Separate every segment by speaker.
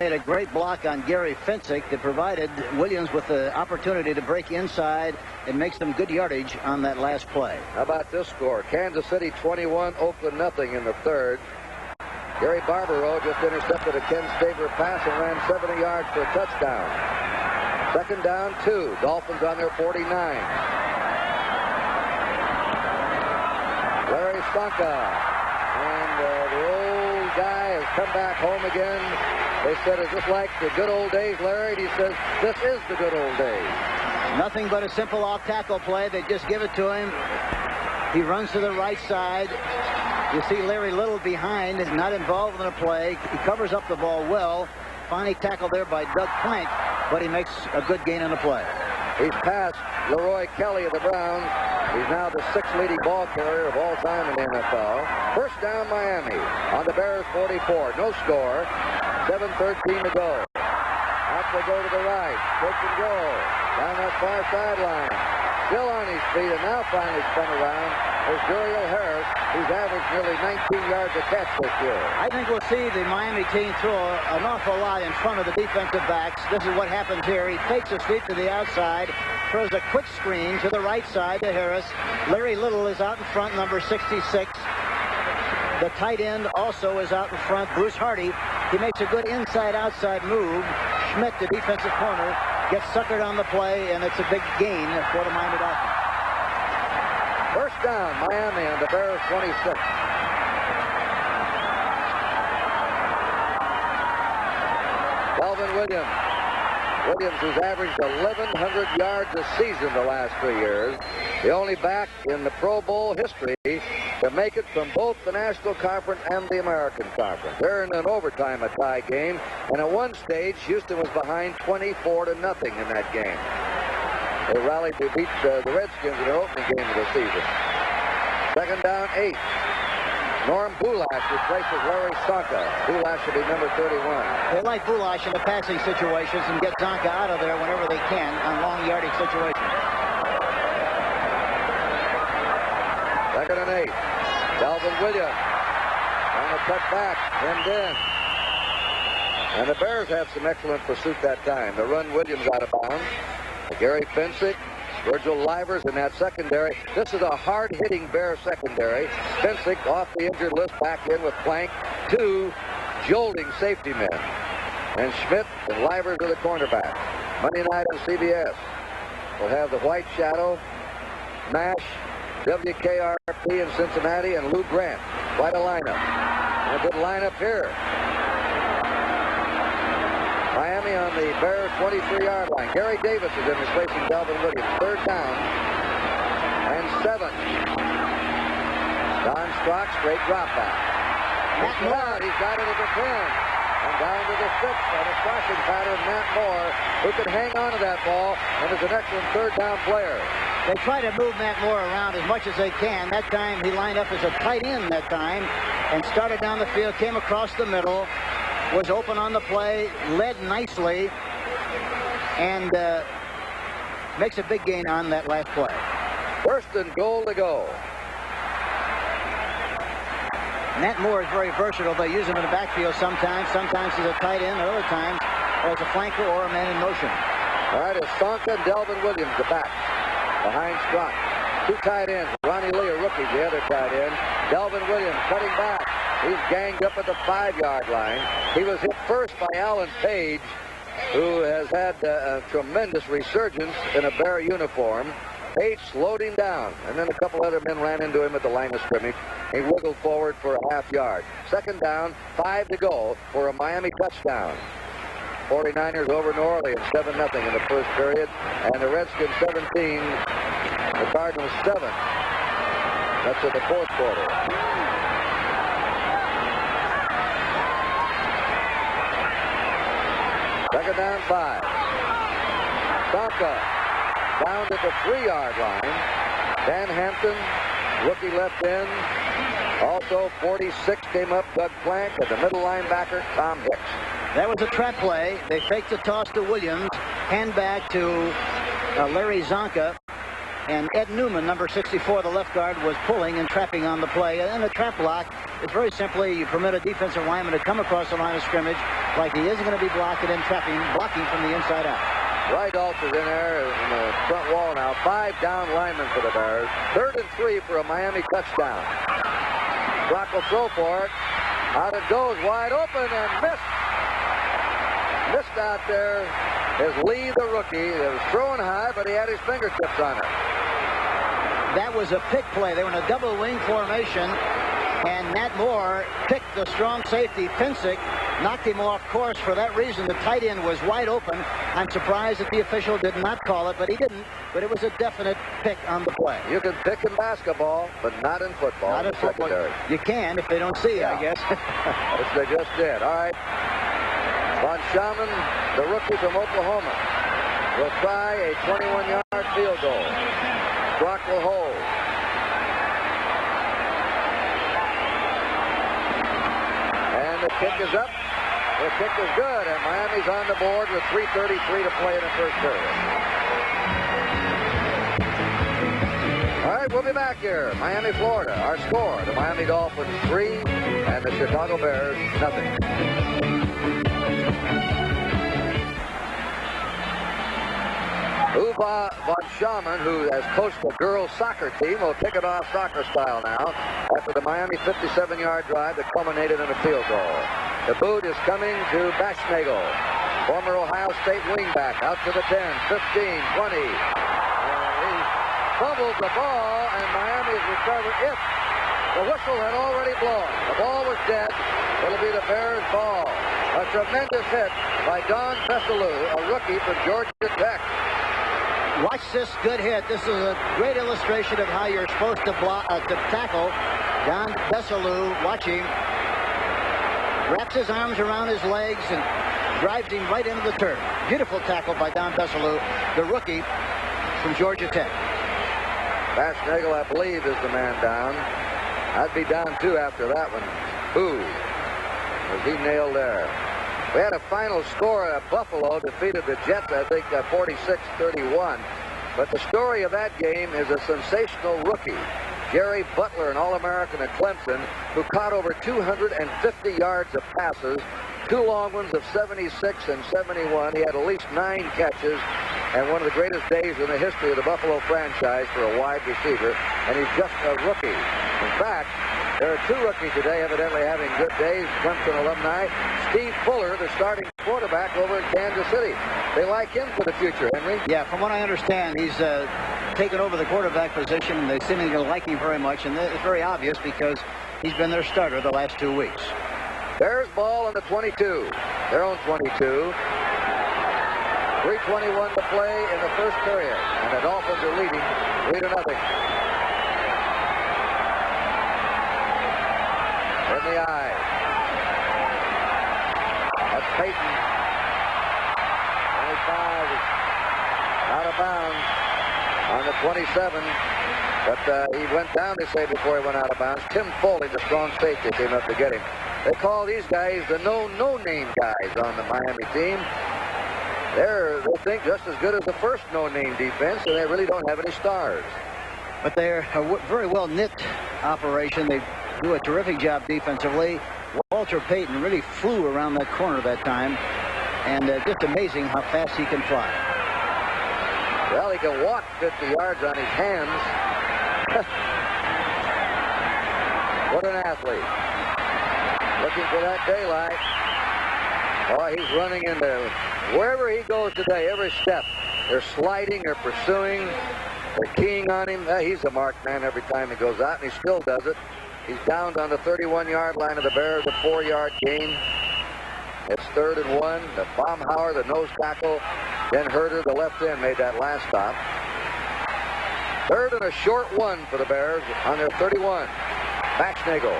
Speaker 1: made a great block on Gary Finsick that provided Williams with the opportunity to break inside and make some good yardage on that last play.
Speaker 2: How about this score? Kansas City 21, Oakland nothing in the third. Gary Barbaro just intercepted a Ken Staver pass and ran 70 yards for a touchdown. Second down, 2. Dolphins on their 49. Larry Sonka. And the old guy has come back home again. They said, is this like the good old days, Larry? And he says, this is the good old days.
Speaker 1: Nothing but a simple off-tackle play. They just give it to him. He runs to the right side. You see Larry Little behind, not involved in the play. He covers up the ball well. Finally tackled there by Doug Plank, but he makes a good gain on the play.
Speaker 2: He's passed Leroy Kelly of the Browns. He's now the 6th leading ball carrier of all time in the NFL. First down, Miami on the Bears 44. No score. 7:13 to go. Out they go to the right. Pitch and go. Down that far sideline. Still on his feet, and now finally spun around is Duriel Harris, who's averaged nearly 19 yards a catch this year.
Speaker 1: I think we'll see the Miami team throw an awful lot in front of the defensive backs. This is what happens here. He fakes his feet to the outside, throws a quick screen to the right side to Harris. Larry Little is out in front, number 66. The tight end also is out in front, Bruce Hardy. He makes a good inside-outside move. Schmidt, the defensive corner, gets suckered on the play, and it's a big gain for the Miami Dolphins.
Speaker 2: First down, Miami on the Bears 26. Calvin Williams. Williams has averaged 1,100 yards a season the last 3 years. The only back in the Pro Bowl history to make it from both the National Conference and the American Conference. They're in an overtime, a tie game, and at one stage, Houston was behind 24-0 in that game. They rallied to beat the Redskins in their opening game of the season. Second down, 8. Norm Bulash replaces Larry Sonka. Bulash will be number 31.
Speaker 1: They like Bulash in the passing situations and get Zonka out of there whenever they can on long yardage situations.
Speaker 2: Second and 8. Calvin Williams on a cut back, hemmed in. And the Bears have some excellent pursuit that time. They run Williams out of bounds. Gary Finsick, Virgil Livers in that secondary. This is a hard-hitting Bear secondary. Finsick off the injured list, back in with Plank. 2 jolting safety men. And Schmidt and Livers are the cornerback. Monday night on CBS. We'll have the White Shadow, MASH, WKRP in Cincinnati, and Lou Grant. Quite a lineup. And a good lineup here. Miami on the Bears 23-yard line. Gary Davis is in replacing Calvin Williams. Third down and 7. Don Strock, straight drop back. He's got it at the 10. And down to the 6 on a crossing pattern, Matt Moore, who can hang on to that ball and is an excellent third down player.
Speaker 1: They try to move Matt Moore around as much as they can. That time he lined up as a tight end that time and started down the field, came across the middle, was open on the play, led nicely, and makes a big gain on that last play.
Speaker 2: First and goal to go.
Speaker 1: Matt Moore is very versatile. They use him in the backfield sometimes. Sometimes he's a tight end, and other times as a flanker or a man in motion.
Speaker 2: All right, it's Sonka and Delvin Williams, the back, behind Strock. 2 tight ends. Ronnie Lee, a rookie, the other tight end. Delvin Williams cutting back. He's ganged up at the 5-yard line. He was hit first by Alan Page, who has had a tremendous resurgence in a Bear uniform. Page slowed him down, and then a couple other men ran into him at the line of scrimmage. He wiggled forward for a half-yard. Second down, 5 to go for a Miami touchdown. 49ers over New Orleans, 7-0 in the first period, and the Redskins 17, the Cardinals 7. That's in the fourth quarter. Second down, 5. Sonka down to the 3-yard line. Dan Hampton, rookie left end. Also, 46 came up, Doug Plank, and the middle linebacker, Tom Hicks.
Speaker 1: That was a trap play. They faked the toss to Williams, hand back to Larry Zonka, and Ed Newman, number 64, the left guard, was pulling and trapping on the play. And the trap block is very simply you permit a defensive lineman to come across the line of scrimmage, like he isn't going to be blocking from the inside out.
Speaker 2: Rydolph is in there in the front wall now. 5 down linemen for the Bears. 3rd and 3 for a Miami touchdown. Brock will throw for it. Out it goes, wide open, and missed. Missed out there is Lee, the rookie. It was throwing high, but he had his fingertips on it.
Speaker 1: That was a pick play. They were in a double wing formation, and Nat Moore picked the strong safety, Pinsick, knocked him off course. For that reason, the tight end was wide open. I'm surprised that the official did not call it, but he didn't. But it was a definite pick on the play.
Speaker 2: You can pick in basketball, but not in football.
Speaker 1: Not in football. You can if they don't see you, I guess.
Speaker 2: Which they just did. All right. Von Schaman, the rookie from Oklahoma, will try a 21-yard field goal. Brock will hold. And the kick is up. The kick is good, and Miami's on the board with 3:33 to play in the first period. All right, we'll be back here. Miami, Florida. Our score, the Miami Dolphins 3 and the Chicago Bears nothing. Uwe von Schaman, who has coached the girls' soccer team, will kick it off soccer style now after the Miami 57-yard drive that culminated in a field goal. The boot is coming to Baschnagel, former Ohio State wingback, out to the 10, 15, 20. And he fumbles the ball, and Miami has recovered it. The whistle had already blown. The ball was dead. It'll be the Bears' ball. A tremendous hit by Don Besselou, a rookie from Georgia Tech.
Speaker 1: Watch this good hit. This is a great illustration of how you're supposed to tackle. Don Besselou, watch him. Wraps his arms around his legs and drives him right into the turf. Beautiful tackle by Don Besselou, the rookie from Georgia Tech.
Speaker 2: Baschnagel, I believe, is the man down. I'd be down, too, after that one. Boo. Was he nailed there? We had a final score. Buffalo defeated the Jets, I think, 46-31. But the story of that game is a sensational rookie, Jerry Butler, an All-American at Clemson, who caught over 250 yards of passes, 2 long ones of 76 and 71. He had at least 9 catches, and one of the greatest days in the history of the Buffalo franchise for a wide receiver, and he's just a rookie. In fact, there are 2 rookies today evidently having good days, Clemson alumni. Steve Fuller, the starting quarterback over in Kansas City. They like him for the future, Henry.
Speaker 1: Yeah, from what I understand, he's taken over the quarterback position, and they seemingly like him very much, and it's very obvious because he's been their starter the last 2 weeks.
Speaker 2: Bears ball on the 22, their own 22. 3:21 to play in the first period, and the Dolphins are leading 3-0. In the eye. That's Payton. 25 is out of bounds on the 27. But he went down, they say, before he went out of bounds. Tim Foley, the strong safety, came up to get him. They call these guys the no-name guys on the Miami team. They think just as good as the first no-name defense, and they really don't have any stars.
Speaker 1: But they're a very well-knit operation. They do a terrific job defensively. Walter Payton really flew around that corner that time, and just amazing how fast he can fly.
Speaker 2: Well, he can walk 50 yards on his hands. What an athlete. Looking for that daylight. Oh, he's running into wherever he goes today, every step. They're sliding, they're pursuing, they're keying on him. He's a marked man every time he goes out, and he still does it. He's downed on the 31-yard line of the Bears, a 4-yard gain. It's 3rd and 1. The Baumhauer, the nose tackle, then Herder, the left end, made that last stop. 3rd and a short 1 for the Bears on their 31. Baschnagel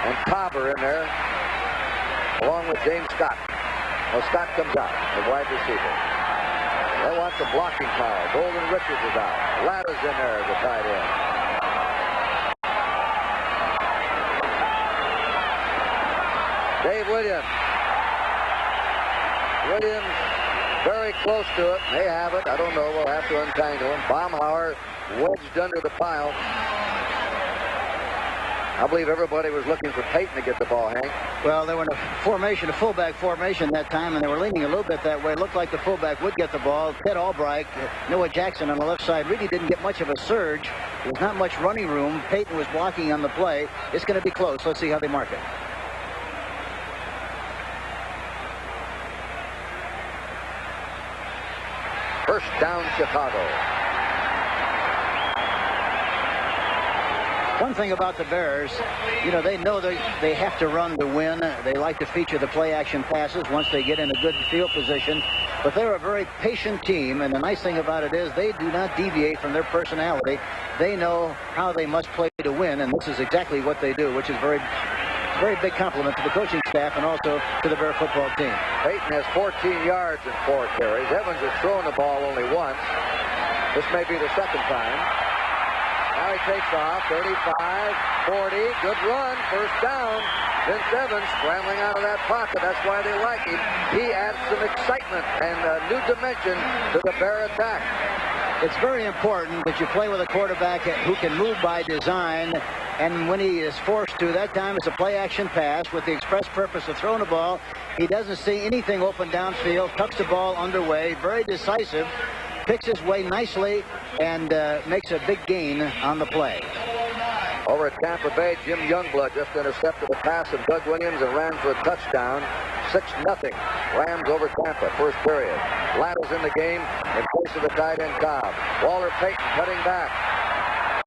Speaker 2: and Tauber in there, along with James Scott. Well, Scott comes out, the wide receiver. They want the blocking power. Golden Richards is out. Latta's in there as a tight end. Dave Williams. Williams very close to it. They have it. I don't know. We'll have to untangle him. Baumhauer wedged under the pile. I believe everybody was looking for Payton to get the ball, Hank.
Speaker 1: Well, they were in a fullback formation that time, and they were leaning a little bit that way. It looked like the fullback would get the ball. Ted Albright, Noah Jackson on the left side really didn't get much of a surge. There was not much running room. Payton was blocking on the play. It's going to be close. Let's see how they mark it.
Speaker 2: First down, Chicago.
Speaker 1: One thing about the Bears, they know they have to run to win. They like to feature the play-action passes once they get in a good field position. But they're a very patient team, and the nice thing about it is they do not deviate from their personality. They know how they must play to win, and this is exactly what they do, which is very big compliment to the coaching staff and also to the Bear football team.
Speaker 2: Payton has 14 yards in 4 carries. Evans has thrown the ball only once. This may be the second time. Now he takes off, 35, 40, good run, first down. Vince Evans scrambling out of that pocket. That's why they like him. He adds some excitement and a new dimension to the Bear attack.
Speaker 1: It's very important that you play with a quarterback who can move by design, and when he is forced to, that time it's a play-action pass with the express purpose of throwing the ball. He doesn't see anything open downfield, tucks the ball underway, very decisive, picks his way nicely, and makes a big gain on the play.
Speaker 2: Over at Tampa Bay, Jim Youngblood just intercepted a pass of Doug Williams and ran for a touchdown. 6-0. Rams over Tampa, first period. Laddle's in the game in place of the tight end Cobb. Walter Payton cutting back.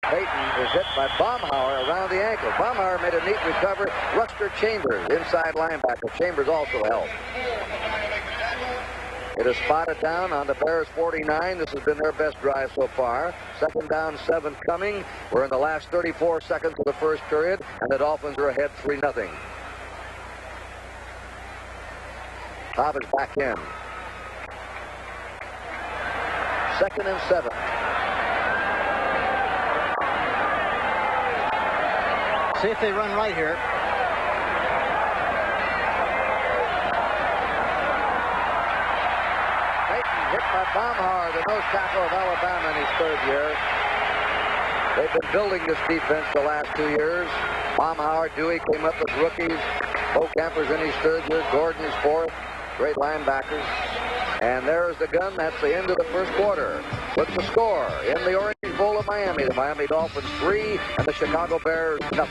Speaker 2: Payton is hit by Baumhauer around the ankle. Baumhauer made a neat recovery. Ruster Chambers, inside linebacker. Chambers also helped. It is spotted down on the Bears 49. This has been their best drive so far. Second down, 7 coming. We're in the last 34 seconds of the first period, and the Dolphins are ahead 3-0. Cobb is back in. 2nd and 7.
Speaker 1: See if they run right here.
Speaker 2: Hit by Baumhauer, the nose tackle of Alabama in his 3rd year. They've been building this defense the last 2 years. Baumhauer, Dewey came up as rookies. Bo Kemper's in his 3rd year. Gordon is 4th. Great linebackers. And there's the gun. That's the end of the first quarter. With the score in the Orange Bowl of Miami, the Miami Dolphins 3 and the Chicago Bears 0.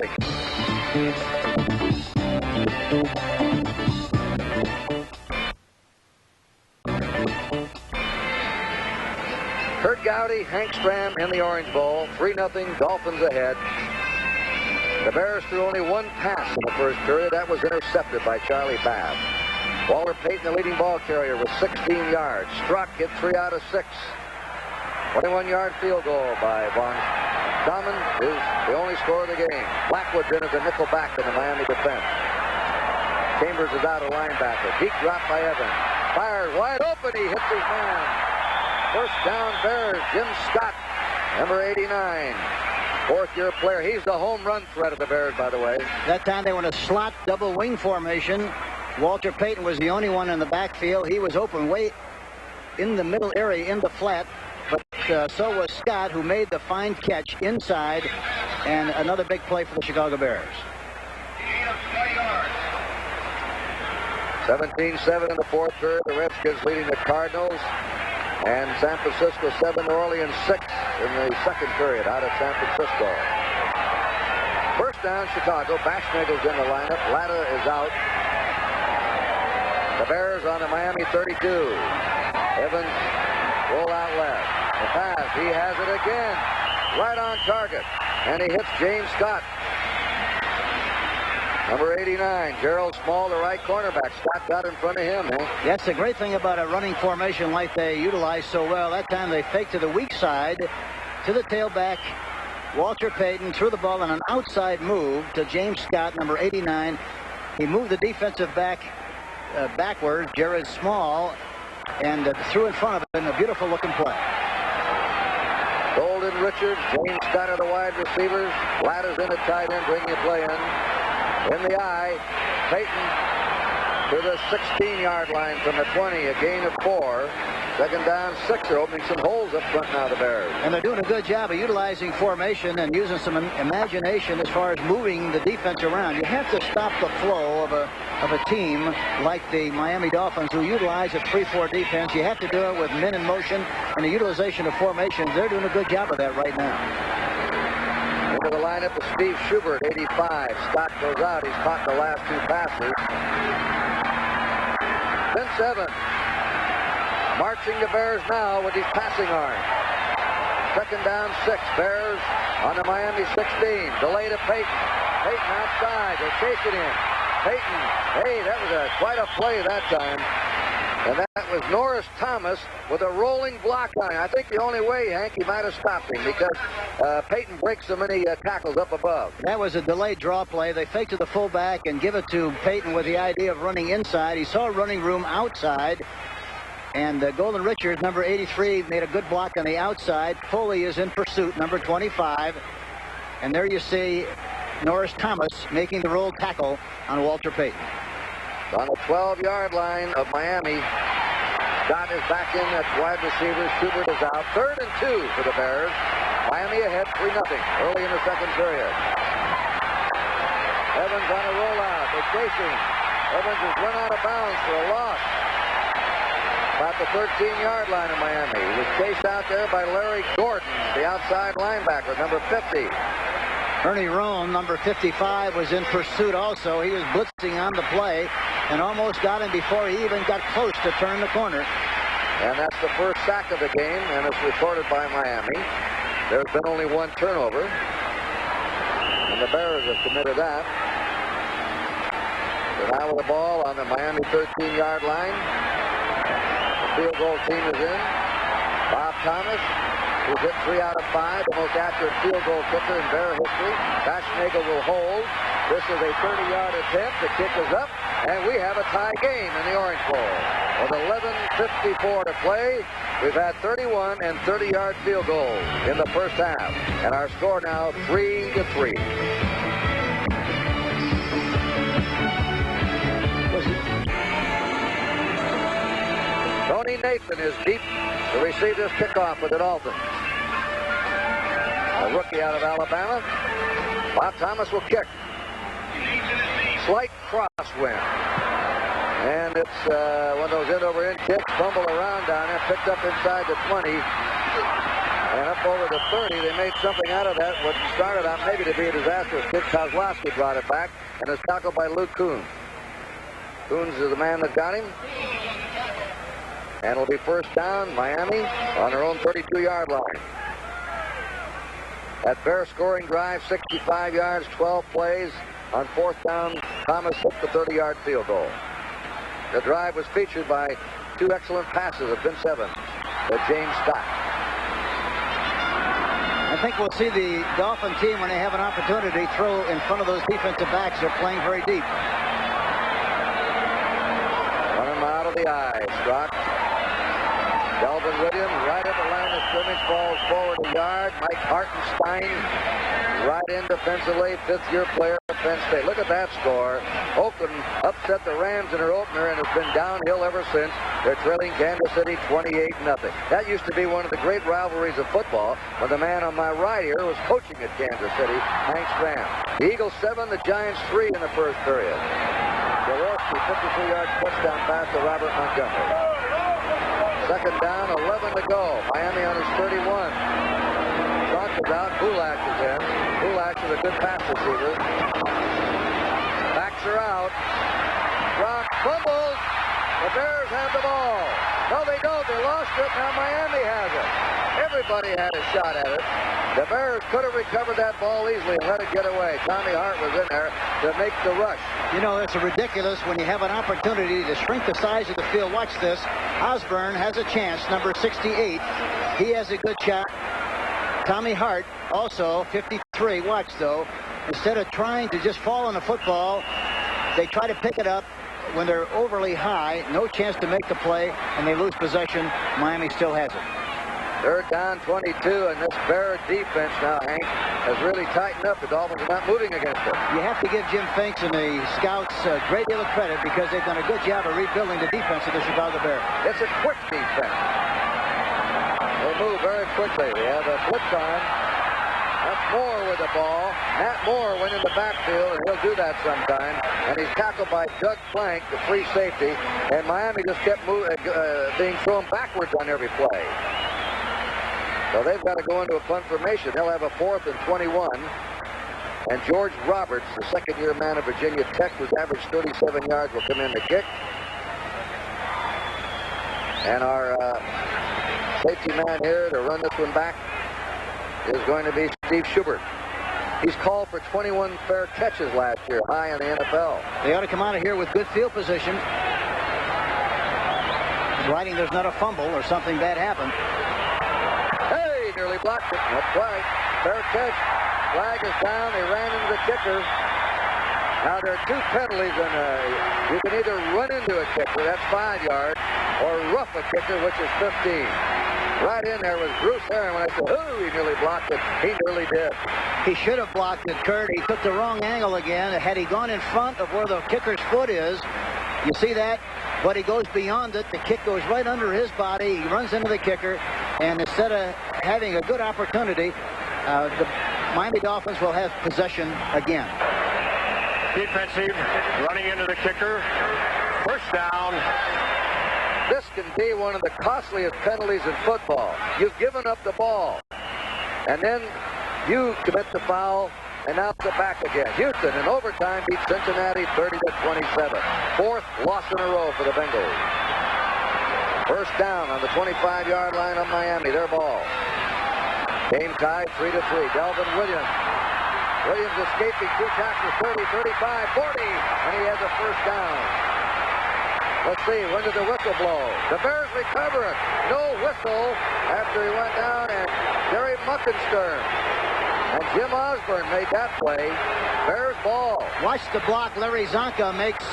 Speaker 2: Kurt Gowdy, Hank Stram in the Orange Bowl. 3-0, Dolphins ahead. The Bears threw only 1 pass in the first period. That was intercepted by Charlie Babb. Walter Payton, the leading ball carrier, with 16 yards. Struck, hit 3 out of 6. 21-yard field goal by Von Stammen is the only score of the game. Blackwood's in as a nickel back in the Miami defense. Chambers is out of linebacker. Deep drop by Evans. Fired wide open. He hits his man. First down Bears, Jim Scott, number 89. 4th-year player. He's the home run threat of the Bears, by the way.
Speaker 1: That time they went a slot double wing formation. Walter Payton was the only one in the backfield. He was open way in the middle area in the flat, but so was Scott, who made the fine catch inside, and another big play for the Chicago Bears.
Speaker 2: 17-7 in the 4th period. The Redskins leading the Cardinals. And San Francisco 7, New Orleans 6 in the 2nd period out of San Francisco. First down, Chicago. Bashnagel's in the lineup. Latta is out. The Bears on the Miami 32. Evans roll out left. The pass, he has it again. Right on target. And he hits James Scott. Number 89, Gerald Small, the right cornerback. Scott got in front of him.
Speaker 1: That's the great thing about a running formation like they utilize so well. That time they faked to the weak side, to the tailback. Walter Payton threw the ball on an outside move to James Scott, number 89. He moved the defensive back backwards, Jared Small, and threw in front of him a beautiful-looking play.
Speaker 2: Golden, Richards, James Scott are the wide receivers. Ladders in the tight end, bringing the play in. In the eye, Payton to the 16-yard line from the 20, a gain of 4. Second down, 6. They're opening some holes up front now, the Bears.
Speaker 1: And they're doing a good job of utilizing formation and using some imagination as far as moving the defense around. You have to stop the flow of a team like the Miami Dolphins, who utilize a 3-4 defense. You have to do it with men in motion and the utilization of formations. They're doing a good job of that right now.
Speaker 2: Into the lineup is Steve Schubert, 85. Scott goes out. He's caught the last 2 passes. Vince Evans marching the Bears now with his passing arm. Second down, 6. Bears on the Miami 16. Delay to Payton. Payton outside. They're chasing him. Payton, hey, that was quite a play that time. And that was Norris Thomas with a rolling block on him. I think the only way, Hank, he might have stopped him because Payton breaks so many tackles up above.
Speaker 1: That was a delayed draw play. They fake to the fullback and give it to Payton with the idea of running inside. He saw running room outside. And Golden Richards, number 83, made a good block on the outside. Foley is in pursuit, number 25. And there you see Norris Thomas making the roll tackle on Walter Payton.
Speaker 2: On the 12-yard line of Miami, Scott is back in at wide receiver. Schubert is out. 3rd and 2 for the Bears. Miami ahead 3-0 early in the second period. Evans on a rollout. They're chasing. Evans has run out of bounds for a loss. About the 13-yard line of Miami. He was chased out there by Larry Gordon, the outside linebacker, number 50.
Speaker 1: Ernie Roan, number 55, was in pursuit also. He was blitzing on the play and almost got him before he even got close to turn the corner.
Speaker 2: And that's the first sack of the game, and it's recorded by Miami. There's been only 1 turnover, and the Bears have committed that. They're now with the ball on the Miami 13-yard line. The field goal team is in. Bob Thomas, who's hit 3 out of 5, the most accurate field goal kicker in Bear history. Baschnagel will hold. This is a 30-yard attempt. The kick is up, and we have a tie game in the Orange Bowl. With 11:54 to play, we've had 31 and 30-yard field goals in the first half, and our score now 3-3. Tony Nathan is deep to receive this kickoff for the Dolphins. A rookie out of Alabama. Bob Thomas will kick. Slight crosswind. And it's one of those end-over-end kicks. Fumble around down there. Picked up inside the 20. And up over the 30. They made something out of that. What started out maybe to be a disastrous kick. Kozlowski brought it back. And it's tackled by Luke Coons. Coons is the man that got him. And it'll be first down, Miami, on their own 32-yard line. That Bear scoring drive, 65 yards, 12 plays. On 4th down, Thomas hit the 30-yard field goal. The drive was featured by 2 excellent passes of Vince Evans to James Scott.
Speaker 1: I think we'll see the Dolphin team, when they have an opportunity, throw in front of those defensive backs. They're playing very deep.
Speaker 2: Run him out of the eye, Scott. Delvin Williams right at the line of scrimmage, falls forward a yard. Mike Hartenstein right in defensively, 5th-year player at Penn State. Look at that score. Oakland upset the Rams in their opener and has been downhill ever since. They're trailing Kansas City 28-0. That used to be one of the great rivalries of football when the man on my right here was coaching at Kansas City, Hank Stram. The Eagles 7, the Giants 3 in the first period. Jaworski, 53-yard touchdown pass to Robert Montgomery. Second down, 11 to go. Miami on his 31. Trunk is out. Kulak is in. Kulak is a good pass receiver. Backs are out. Trunk fumbles. The Bears have the ball. No, they don't. They lost it. Now Miami has it. Everybody had a shot at it. The Bears could have recovered that ball easily and let it get away. Tommy Hart was in there to make the rush.
Speaker 1: You know, it's ridiculous when you have an opportunity to shrink the size of the field. Watch this. Osborne has a chance, number 68. He has a good shot. Tommy Hart, also 53. Watch, though. Instead of trying to just fall on the football, they try to pick it up when they're overly high. No chance to make the play, and they lose possession. Miami still has it.
Speaker 2: Third down, 22, and this Bear defense now, Hank, has really tightened up. The Dolphins are not moving against it.
Speaker 1: You have to give Jim Finks and the scouts a great deal of credit because they've done a good job of rebuilding the defense of the Chicago Bears.
Speaker 2: It's a quick defense. quickly. We have a blitz on. That's Moore with the ball. Matt Moore went in the backfield, and he'll do that sometime. And he's tackled by Doug Plank, the free safety. And Miami just kept being thrown backwards on every play. So they've got to go into a punt formation. They'll have a 4th and 21. And George Roberts, the second-year man of Virginia Tech, who's averaged 37 yards, will come in to kick. And our safety man here to run this one back is going to be Steve Schubert. He's called for 21 fair catches last year, high in the NFL.
Speaker 1: They ought to come out of here with good field position. Providing there's not a fumble or something bad happened.
Speaker 2: Hey, nearly blocked it. That's right. Fair catch. Flag is down. They ran into the kicker. Now, there are 2 penalties, and you can either run into a kicker, that's 5 yards, or rough a kicker, which is 15. Right in there was Bruce Aaron. When I said, "Ooh, he nearly blocked it," he nearly did.
Speaker 1: He should have blocked it, Kurt. He took the wrong angle again. Had he gone in front of where the kicker's foot is, you see that? But he goes beyond it. The kick goes right under his body. He runs into the kicker, and instead of having a good opportunity, the Miami Dolphins will have possession again.
Speaker 3: Defensive, running into the kicker. First down.
Speaker 2: This can be one of the costliest penalties in football. You've given up the ball, and then you commit the foul, and now it's back again. Houston in overtime beats Cincinnati 30-27. 4th loss in a row for the Bengals. First down on the 25-yard line of Miami. Their ball. Game tied 3-3. Delvin Williams. Williams escaping 2 tackles, 30, 35, 40, and he has a first down. Let's see, when did the whistle blow? The Bears recover it. No whistle after he went down, and Jerry Muckenstern and Jim Osborne made that play. Bears ball.
Speaker 1: Watch the block Larry Zonka makes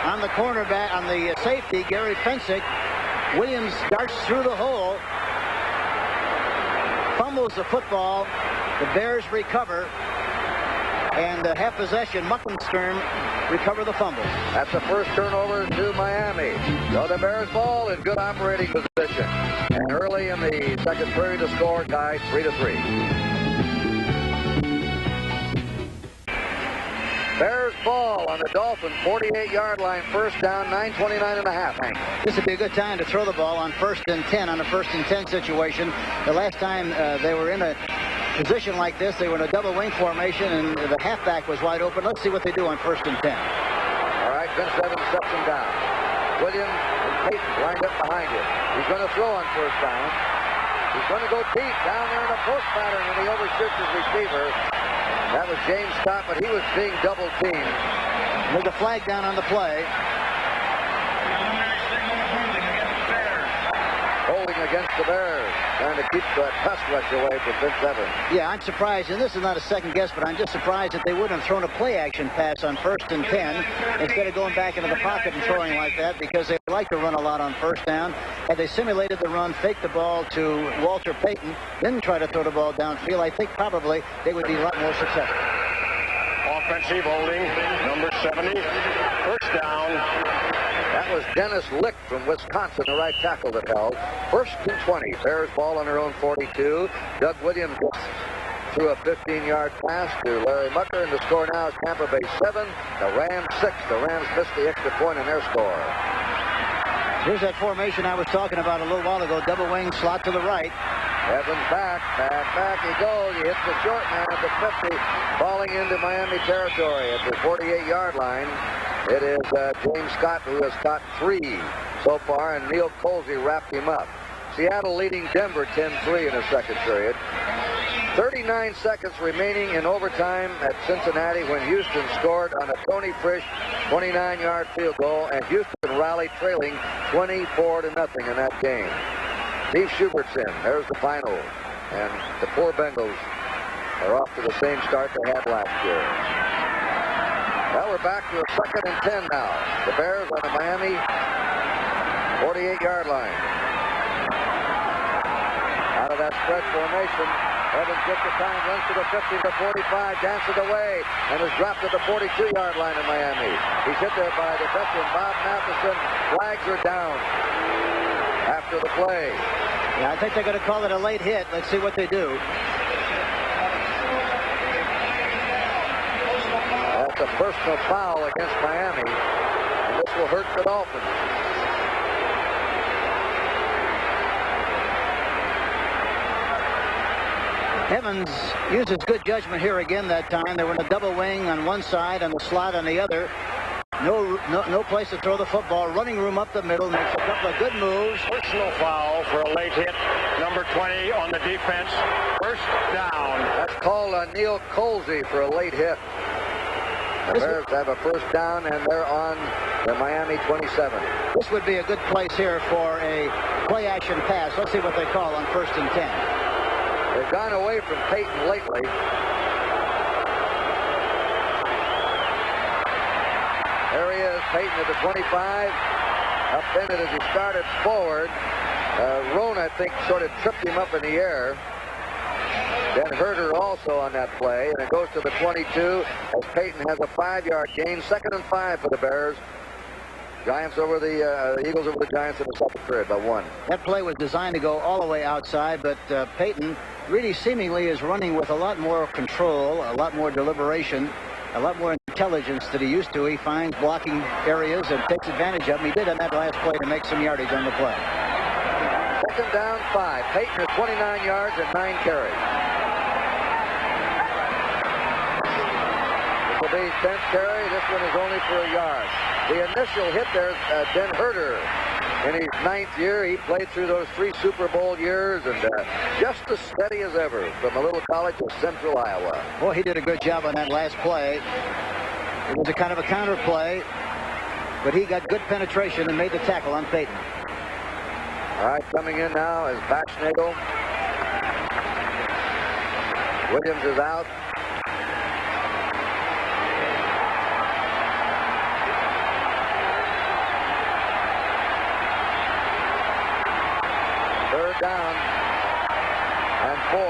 Speaker 1: on the cornerback, on the safety, Gary Fensick. Williams darts through the hole, fumbles the football. The Bears recover, and have possession. Muckenstern recover the fumble.
Speaker 2: That's the first turnover to Miami. So the Bears ball in good operating position. And early in the second period, the score tied 3-3. Bears ball on the Dolphins 48-yard line. First down, 9:29 and a half. Hank.
Speaker 1: This would be a good time to throw the ball on 1st and 10 on a 1st and 10 situation. The last time they were in a position like this, they were in a double wing formation, and the halfback was wide open. Let's see what they do on 1st and 10.
Speaker 2: All right, Vince Evans steps him down. Williams and Payton lined up behind him. He's going to throw on first down. He's going to go deep down there in a post pattern, and he overshoots his receiver. That was James Scott, but he was being double teamed.
Speaker 1: There's a flag down on the play.
Speaker 2: Holding against the Bears, trying to keep that pass rush away from Vince Evans.
Speaker 1: Yeah, I'm surprised, and this is not a second guess, but I'm just surprised that they wouldn't have thrown a play-action pass on 1st and 10 instead of going back into the pocket and throwing like that, because they like to run a lot on first down. Had they simulated the run, faked the ball to Walter Payton, then try to throw the ball downfield, I think probably they would be a lot more successful.
Speaker 3: Offensive holding, number 70. First down.
Speaker 2: That was Dennis Lick from Wisconsin, the right tackle that held. 1st and 20. Bears ball on their own 42. Doug Williams threw a 15-yard pass to Larry Mucker, and the score now is Tampa Bay 7, the Rams 6. The Rams missed the extra point in their score.
Speaker 1: Here's that formation I was talking about a little while ago. Double wing, slot to the right.
Speaker 2: Evans back he goes. He hits the short man at the 50, falling into Miami territory at the 48-yard line. It is James Scott, who has caught 3 so far, and Neil Colsey wrapped him up. Seattle leading Denver 10-3 in the second period. 39 seconds remaining in overtime at Cincinnati when Houston scored on a Tony Frisch 29-yard field goal, and Houston rallied, trailing 24-0 in that game. Steve Schubert's in. There's the final. And the poor Bengals are off to the same start they had last year. Well, we're back to a 2nd and 10 now. The Bears on the Miami 48-yard line. Out of that spread formation, Evans gets the time, runs to the 50, the 45, dances away, and is dropped at the 42-yard line in Miami. He's hit there by the veteran Bob Matheson. Flags are down after the play.
Speaker 1: Yeah, I think they're going to call it a late hit. Let's see what they do.
Speaker 2: That's a personal foul against Miami, and this will hurt the Dolphins.
Speaker 1: Evans uses good judgment here again that time. They were in a double wing on one side and the slot on the other. No place to throw the football. Running room up the middle. Makes a couple of good moves.
Speaker 3: Personal foul for a late hit. Number 20 on the defense. First down.
Speaker 2: That's called Neil Colsey for a late hit. The Bears have a first down, and they're on the Miami 27.
Speaker 1: This would be a good place here for a play-action pass. Let's see what they call on 1st and 10.
Speaker 2: They've gone away from Peyton lately. There he is, Peyton at the 25. Upended as he started forward. Rohn, I think, sort of tripped him up in the air. Then Herder also on that play, and it goes to the 22 as Peyton has a 5-yard gain. 2nd and 5 for the Bears. Giants over the Eagles over the Giants in the second period by 1.
Speaker 1: That play was designed to go all the way outside, but Peyton really seemingly is running with a lot more control, a lot more deliberation, a lot more intelligence that he used to. He finds blocking areas and takes advantage of them. He did on that last play to make some yardage on the play.
Speaker 2: 2nd down 5. Peyton at 29 yards and 9 carries. This will be 10th carry. This one is only for a yard. The initial hit there, Ben Herder, in his 9th year. He played through those 3 Super Bowl years and just as steady as ever from a little college of Central Iowa.
Speaker 1: Boy, he did a good job on that last play. It was a kind of a counter play, but he got good penetration and made the tackle on Peyton.
Speaker 2: All right, coming in now is Baxnagel. Williams is out. Down and 4.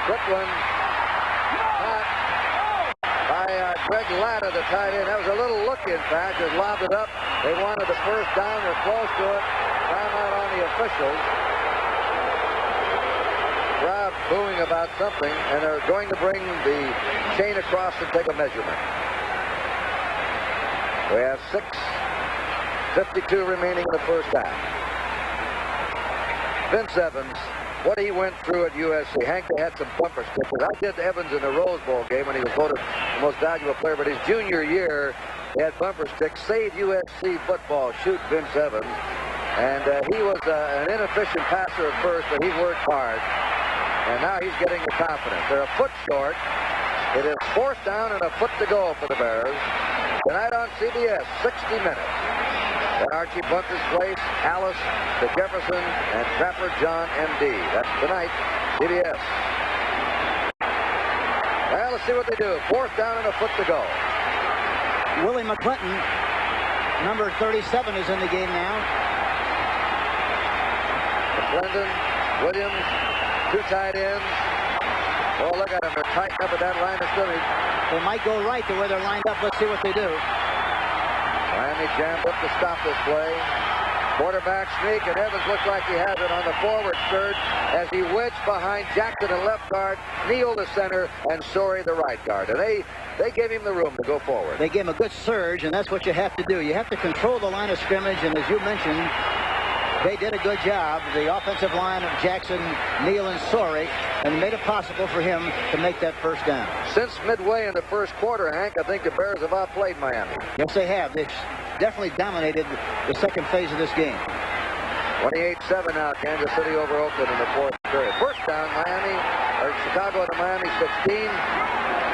Speaker 2: Quick one caught by Greg Latta, the tight end. That was a little look, in fact. Just lobbed it up. They wanted the first down. They're close to it. Time out on the officials. Crowd booing about something, and they're going to bring the chain across and take a measurement. We have 6:52 remaining in the first half. Vince Evans, what he went through at USC. Hank, they had some bumper stickers. I did Evans in the Rose Bowl game when he was voted the most valuable player, but his junior year, they had bumper sticks. Save USC football, shoot Vince Evans. And he was an inefficient passer at first, but he worked hard. And now he's getting the confidence. They're a foot short. It is 4th down and a foot to go for the Bears. Tonight on CBS, 60 minutes. At Archie Bunker's place, Alice, the Jefferson, and Trapper John M.D. That's tonight, CBS. Well, let's see what they do. 4th down and a foot to go.
Speaker 1: Willie McClinton, number 37, is in the game now.
Speaker 2: McClendon, Williams, 2 tight ends. Oh, look at them. They're tightened up at that line of scrimmage.
Speaker 1: They might go right to where they're lined up. Let's see what they do.
Speaker 2: Miami jammed up to stop this play. Quarterback sneak, and Evans looks like he has it on the forward surge as he wedged behind Jackson, the left guard, Neal, the center, and Sorey, the right guard. And they gave him the room to go forward.
Speaker 1: They gave him a good surge, and that's what you have to do. You have to control the line of scrimmage, and as you mentioned, they did a good job. The offensive line of Jackson, Neal, and Sorey, and made it possible for him to make that first down.
Speaker 2: Since midway in the first quarter, Hank, I think the Bears have outplayed Miami.
Speaker 1: Yes, they have. They've definitely dominated the second phase of this game.
Speaker 2: 28-7 now, Kansas City over Oakland in the 4th period. First down, Chicago at the Miami 16.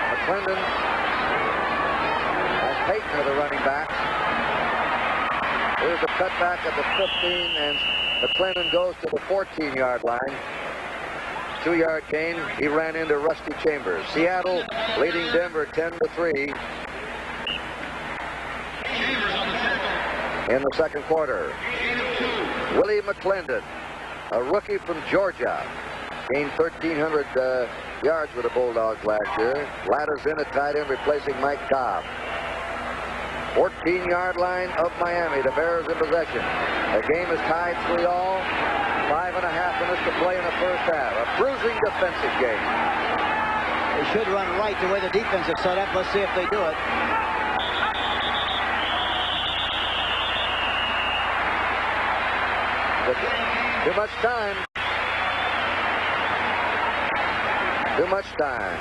Speaker 2: McClendon and Peyton are the running backs. Here's a cutback at the 15, and McClendon goes to the 14-yard line. 2-yard gain. He ran into Rusty Chambers. Seattle leading Denver 10-3 in the second quarter. Willie McClendon, a rookie from Georgia, gained 1,300 yards with the Bulldogs last year. Ladders in at tight end, replacing Mike Cobb. 14-yard line of Miami. The Bears in possession. The game is tied 3-3. 5.5 minutes to play in the first half. A bruising defensive game.
Speaker 1: They should run right the way the defense is set up. Let's see if they do it.
Speaker 2: Too much time. Too much time.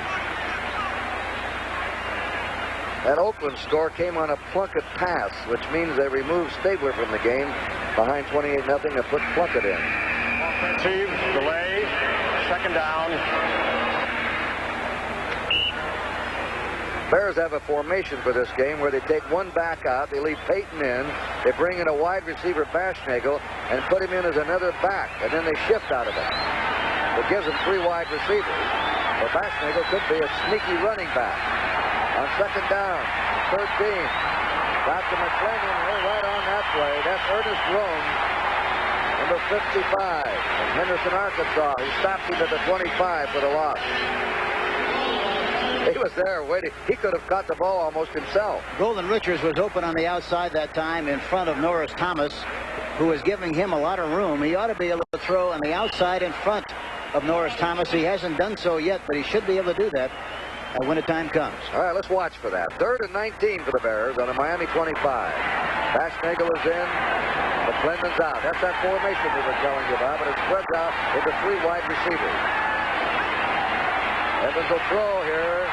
Speaker 2: That Oakland score came on a Plunkett pass, which means they removed Stabler from the game behind 28-0 and put Plunkett in.
Speaker 3: Offensive delay, second down.
Speaker 2: Bears have a formation for this game where they take one back out, they leave Payton in, they bring in a wide receiver, Bashnagel, and put him in as another back, and then they shift out of it. It gives them 3 wide receivers. But Bashnagel could be a sneaky running back. On second down, 13. Back to McClendon. They're right on that play. That's Ernest Rome, number 55. From Henderson, Arkansas. He stopped him at the 25 for the loss. He was there waiting. He could have caught the ball almost himself.
Speaker 1: Golden Richards was open on the outside that time in front of Norris Thomas, who was giving him a lot of room. He ought to be able to throw on the outside in front of Norris Thomas. He hasn't done so yet, but he should be able to do that when the time comes.
Speaker 2: All right, let's watch for that. 3rd and 19 for the Bears on the Miami 25. Bashnagel is in. McClendon's out. That's that formation we were telling you about, but it spreads out into 3 wide receivers. Evans will throw here.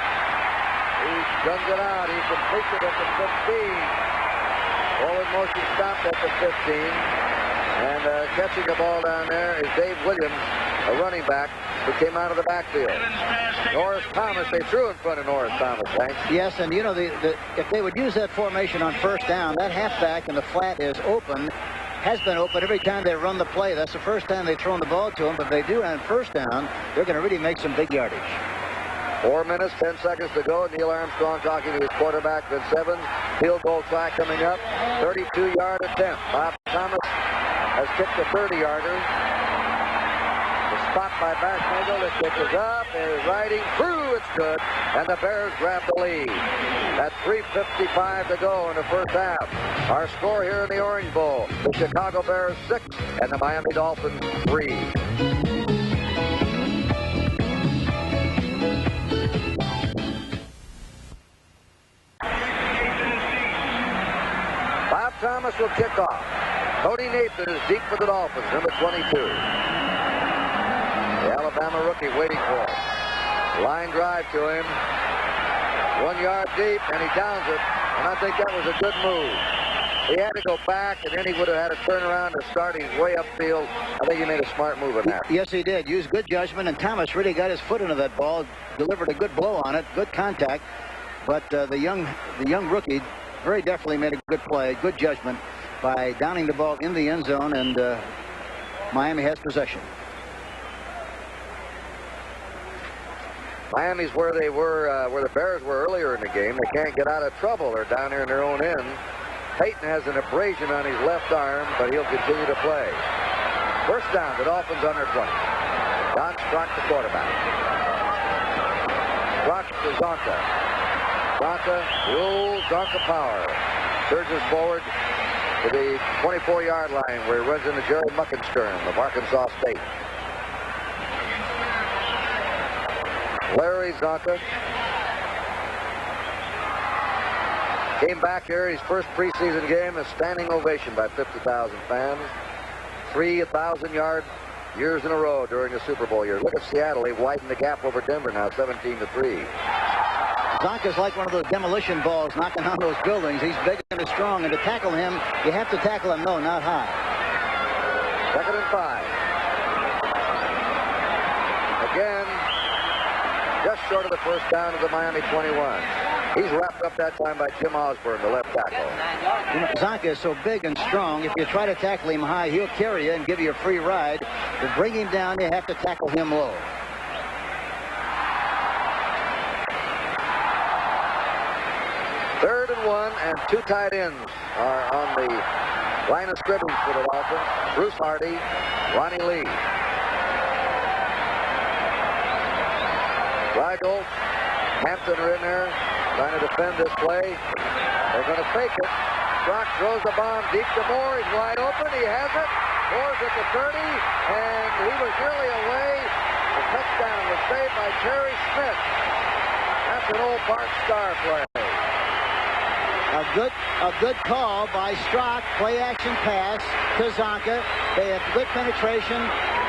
Speaker 2: He guns it out. He completes it at the 15. Forward motion stopped at the 15. And catching the ball down there is Dave Williams, a running back who came out of the backfield. Norris Thomas, they threw in front of Norris Thomas, Hank.
Speaker 1: Yes, and you know, if they would use that formation on first down, that halfback in the flat is open, has been open every time they run the play. That's the first time they've thrown the ball to him, but if they do on first down, they're going to really make some big yardage.
Speaker 2: 4 minutes, 10 seconds to go. Neil Armstrong talking to his quarterback, Vince Evans. Field goal try coming up. 32-yard attempt. Bob Thomas has kicked a 30-yarder. The spot by Bashnagel. The kick is up. Is riding through. It's good. And the Bears grab the lead. At 3:55 to go in the first half. Our score here in the Orange Bowl. The Chicago Bears 6 and the Miami Dolphins 3. Thomas will kick off. Cody Nathan is deep for the Dolphins, number 22. The Alabama rookie waiting for him. Line drive to him. 1 yard deep, and he downs it. And I think that was a good move. He had to go back, and then he would have had to turn around and start his way upfield. I think he made a smart move in that.
Speaker 1: Yes, he did. Used good judgment, and Thomas really got his foot into that ball, delivered a good blow on it, good contact. But the young rookie very definitely made a good play, good judgment by downing the ball in the end zone, and Miami has possession.
Speaker 2: Miami's where they were, where the Bears were earlier in the game. They can't get out of trouble. They're down here in their own end. Payton has an abrasion on his left arm, but he'll continue to play. First down, the Dolphins on their 20. Don Strock, the quarterback. Strock to Zonka. Zonka rules, Zonka power. Surges forward to the 24-yard line where he runs into Jerry Muckenstern of Arkansas State. Larry Zonka came back here, his first preseason game, a standing ovation by 50,000 fans. 3 1,000-yard years in a row during the Super Bowl year. Look at Seattle. They've widened the gap over Denver now, 17-3.
Speaker 1: Zonka's like one of those demolition balls knocking on those buildings. He's big and strong, and to tackle him, you have to tackle him, no, not high.
Speaker 2: 2nd and 5. Again, just short of the first down of the Miami 21. He's wrapped up that time by Jim Osborne, the left tackle.
Speaker 1: You know, Zonka is so big and strong, if you try to tackle him high, he'll carry you and give you a free ride. To bring him down, you have to tackle him low.
Speaker 2: Third and 1, and 2 tight ends are on the line of scrimmage for the Dolphins. Bruce Hardy, Ronnie Lee. Rigel, Hampton are in there trying to defend this play. They're going to fake it. Strock throws the bomb deep to Moore. He's wide open. He has it. scores at the 30, and he was nearly away. The touchdown was saved by Terry Schmidt. That's an old Bart Starr play.
Speaker 1: A good call by Strock. Play action pass to Zonka. They have good penetration.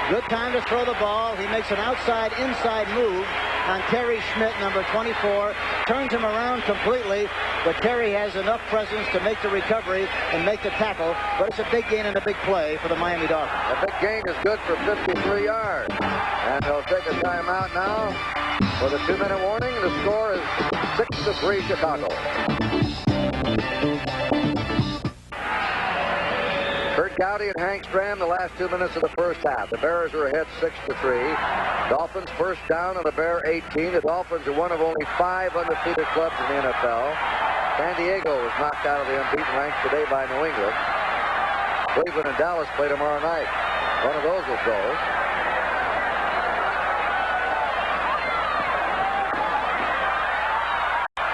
Speaker 1: Good time to throw the ball. He makes an inside move on Terry Schmidt, number 24. Turns him around completely, but Terry has enough presence to make the recovery and make the tackle. But it's a big gain and a big play for the Miami Dolphins.
Speaker 2: A big gain is good for 53 yards. And they'll take a timeout now for the 2-minute warning. The score is 6-3 Chicago. Kurt Gowdy and Hank Stram the last 2 minutes of the first half. The Bears are ahead 6-3. Dolphins first down on the Bear 18. The Dolphins are one of only 5 undefeated clubs in the NFL. San Diego was knocked out of the unbeaten ranks today by New England. Cleveland and Dallas play tomorrow night. One of those will go.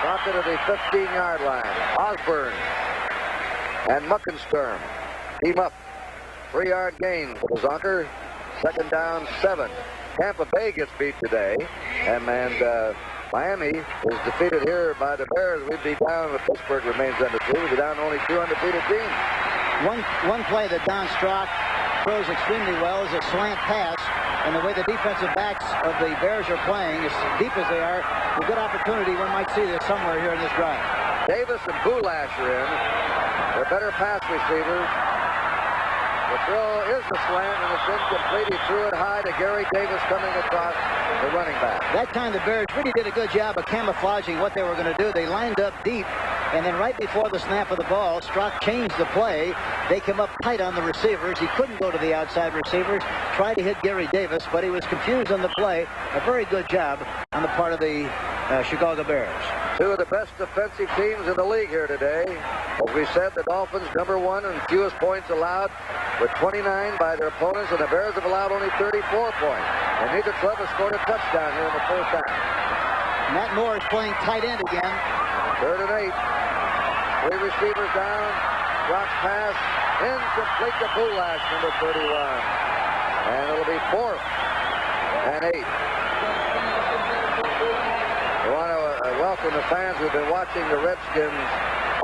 Speaker 2: Dropped it to the 15-yard line. Osborne and Muckensturm team up. 3-yard gain for the Zonker. Second down, 7. Tampa Bay gets beat today. And Miami is defeated here by the Bears. We'd be down if Pittsburgh remains undefeated. We'd be down to only 2 undefeated teams.
Speaker 1: One play that Don Strock throws extremely well is a slant pass. And the way the defensive backs of the Bears are playing, as deep as they are, a good opportunity. One might see this somewhere here in this drive.
Speaker 2: Davis and Boulash are in. They're better pass receivers. The throw is the slant, and it's incomplete. He threw it high to Gary Davis coming across the running back.
Speaker 1: That time the Bears really did a good job of camouflaging what they were going to do. They lined up deep, and then right before the snap of the ball, Strock changed the play. They came up tight on the receivers. He couldn't go to the outside receivers, tried to hit Gary Davis, but he was confused on the play. A very good job on the part of the Chicago Bears.
Speaker 2: 2 of the best defensive teams in the league here today. As we said, the Dolphins, number 1 and fewest points allowed, with 29 by their opponents, and the Bears have allowed only 34 points. And neither club has scored a touchdown here in the first half.
Speaker 1: Matt Moore is playing tight end again.
Speaker 2: 3rd and 8. 3 receivers down. Drops pass. Incomplete to Boulash, number 31. And it'll be 4th and 8. We want to welcome the fans who've been watching the Redskins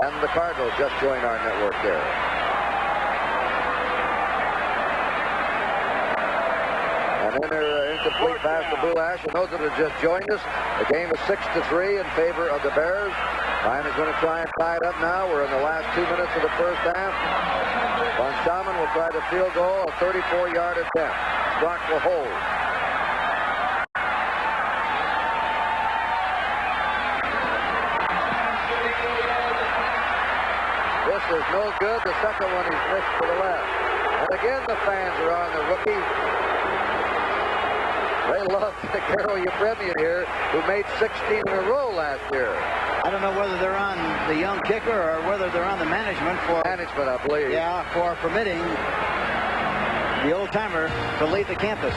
Speaker 2: and the Cardinals just join our network there. And then their incomplete pass to Boulash. And those that have just joined us, the game is 6-3 in favor of the Bears. Miami's going to try and tie it up now. We're in the last 2 minutes of the first half. Von Schaman will try the field goal, a 34-yard attempt. Strock will hold. This is no good. The second one he's missed to the left. And again, the fans are on the rookie. They love Carol Yepremian here, who made 16 in a row last year.
Speaker 1: I don't know whether they're on the young kicker or whether they're on the management for...
Speaker 2: Management, I believe.
Speaker 1: Yeah, for permitting the old-timer to leave the campus.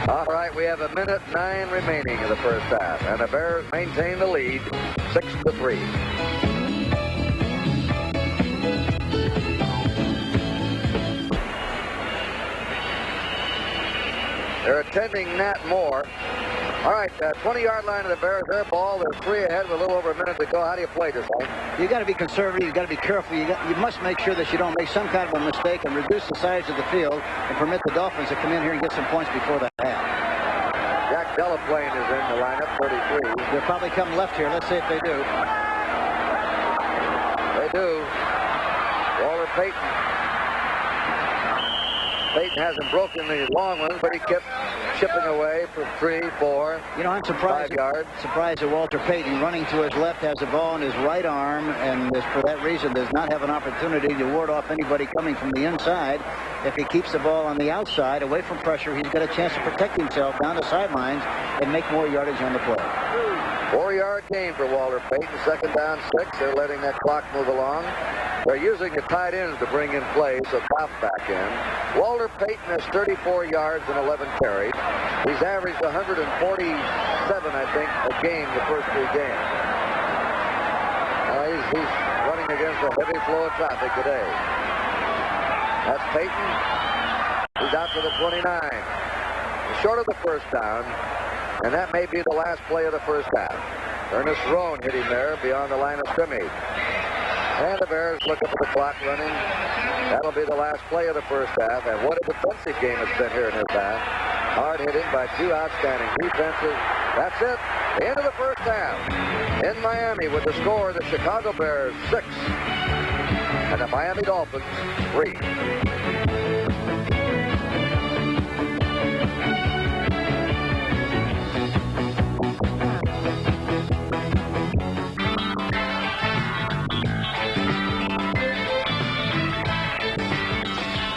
Speaker 2: All right, we have 1:09 remaining in the first half, and the Bears maintain the lead, 6-3. They're attending Nat Moore. All right, 20-yard line of the Bears, their ball. They're 3 ahead with a little over a minute to go. How do you play this thing?
Speaker 1: You got to be conservative. You got to be careful. You must make sure that you don't make some kind of a mistake and reduce the size of the field and permit the Dolphins to come in here and get some points before the half.
Speaker 2: Jack Delaplane is in the lineup, 33.
Speaker 1: They'll probably come left here. Let's see if they do.
Speaker 2: They do. Walter Payton. Payton hasn't broken the long ones, but he kept chipping away for 3, 4,
Speaker 1: you know, I'm surprised
Speaker 2: 5 yards.
Speaker 1: Surprised that Walter Payton, running to his left, has the ball in his right arm, and for that reason does not have an opportunity to ward off anybody coming from the inside. If he keeps the ball on the outside, away from pressure, he's got a chance to protect himself down the sidelines and make more yardage on the play.
Speaker 2: 4-yard gain for Walter Payton. Second down, 6. They're letting that clock move along. They're using the tight ends to bring in plays, so Kopp back in. Walter Payton has 34 yards and 11 carries. He's averaged 147, I think, a game the first 3 games. He's running against a heavy flow of traffic today. That's Payton. He's out to the 29. Short of the first down, and that may be the last play of the first half. Ernest Roan hit him there beyond the line of scrimmage. And the Bears look up at the clock running. That'll be the last play of the first half. And what a defensive game it's been here in this half. Hard hitting by two outstanding defenses. That's it. The end of the first half. In Miami with the score, the Chicago Bears 6 and the Miami Dolphins 3.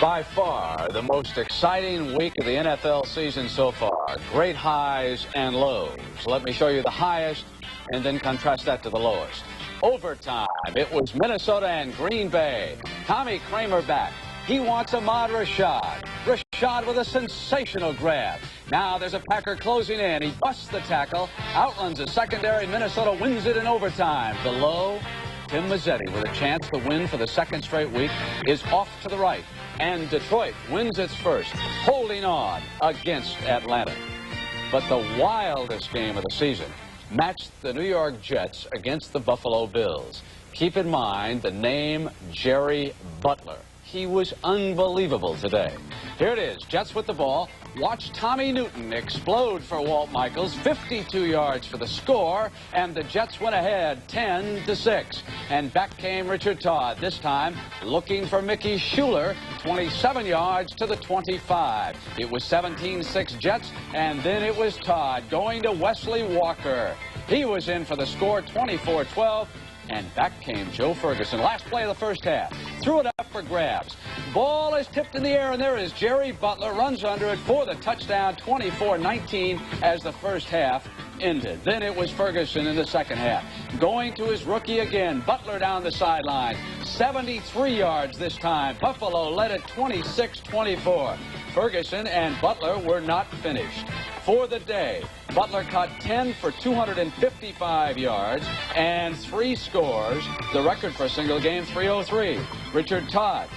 Speaker 4: By far the most exciting week of the NFL season so far. Great highs and lows. Let me show you the highest and then contrast that to the lowest. Overtime. It was Minnesota and Green Bay. Tommy Kramer back. He wants Ahmad Rashad. Rashad with a sensational grab. Now there's a Packer closing in. He busts the tackle, outruns the secondary. Minnesota wins it in overtime. The low, Tim Mazzetti with a chance to win for the second straight week is off to the right. And Detroit wins its first, holding on against Atlanta. But the wildest game of the season matched the New York Jets against the Buffalo Bills. Keep in mind the name Jerry Butler. He was unbelievable today. Here it is, Jets with the ball. Watch Tommy Newton explode for Walt Michaels, 52 yards for the score, and the Jets went ahead 10-6. And back came Richard Todd, this time looking for Mickey Schuler, 27 yards to the 25. It was 17-6 Jets, and then it was Todd going to Wesley Walker. He was in for the score, 24-12. And back came Joe Ferguson. Last play of the first half. Threw it up for grabs. Ball is tipped in the air, and there is Jerry Butler. Runs under it for the touchdown, 24-19, as the first half ended. Then it was Ferguson in the second half. Going to his rookie again. Butler down the sideline. 73 yards this time. Buffalo led it 26-24. Ferguson and Butler were not finished. For the day, Butler caught 10 for 255 yards and 3 scores. The record for a single game, 303. Richard Todd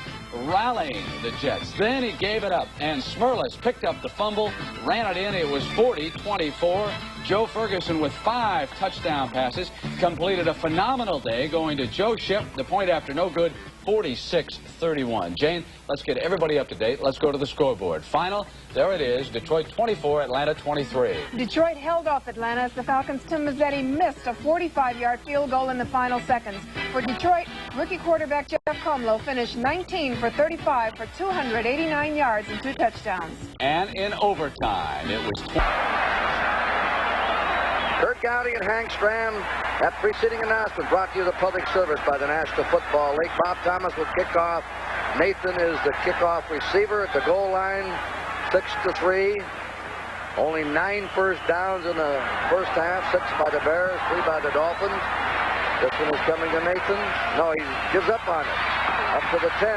Speaker 4: rallying the Jets. Then he gave it up, and Smerlis picked up the fumble, ran it in. It was 40-24. Joe Ferguson with 5 touchdown passes completed a phenomenal day, going to Joe Shipp, the point after no good, 46-31. Jane, let's get everybody up to date. Let's go to the scoreboard. Final, there it is, Detroit 24, Atlanta 23.
Speaker 5: Detroit held off Atlanta as the Falcons' Tim Mazzetti missed a 45-yard field goal in the final seconds. For Detroit, rookie quarterback Jeff Comlow finished 19 for 35 for 289 yards and 2 touchdowns.
Speaker 4: And in overtime, it was...
Speaker 2: Kurt Gowdy and Hank Stram. That preceding announcement brought to you the public service by the National Football League. Bob Thomas will kick off. Nathan is the kickoff receiver at the goal line. 6-3. Only 9 first downs in the first half. 6 by the Bears, 3 by the Dolphins. This one is coming to Nathan. No, he gives up on it. Up to the 10.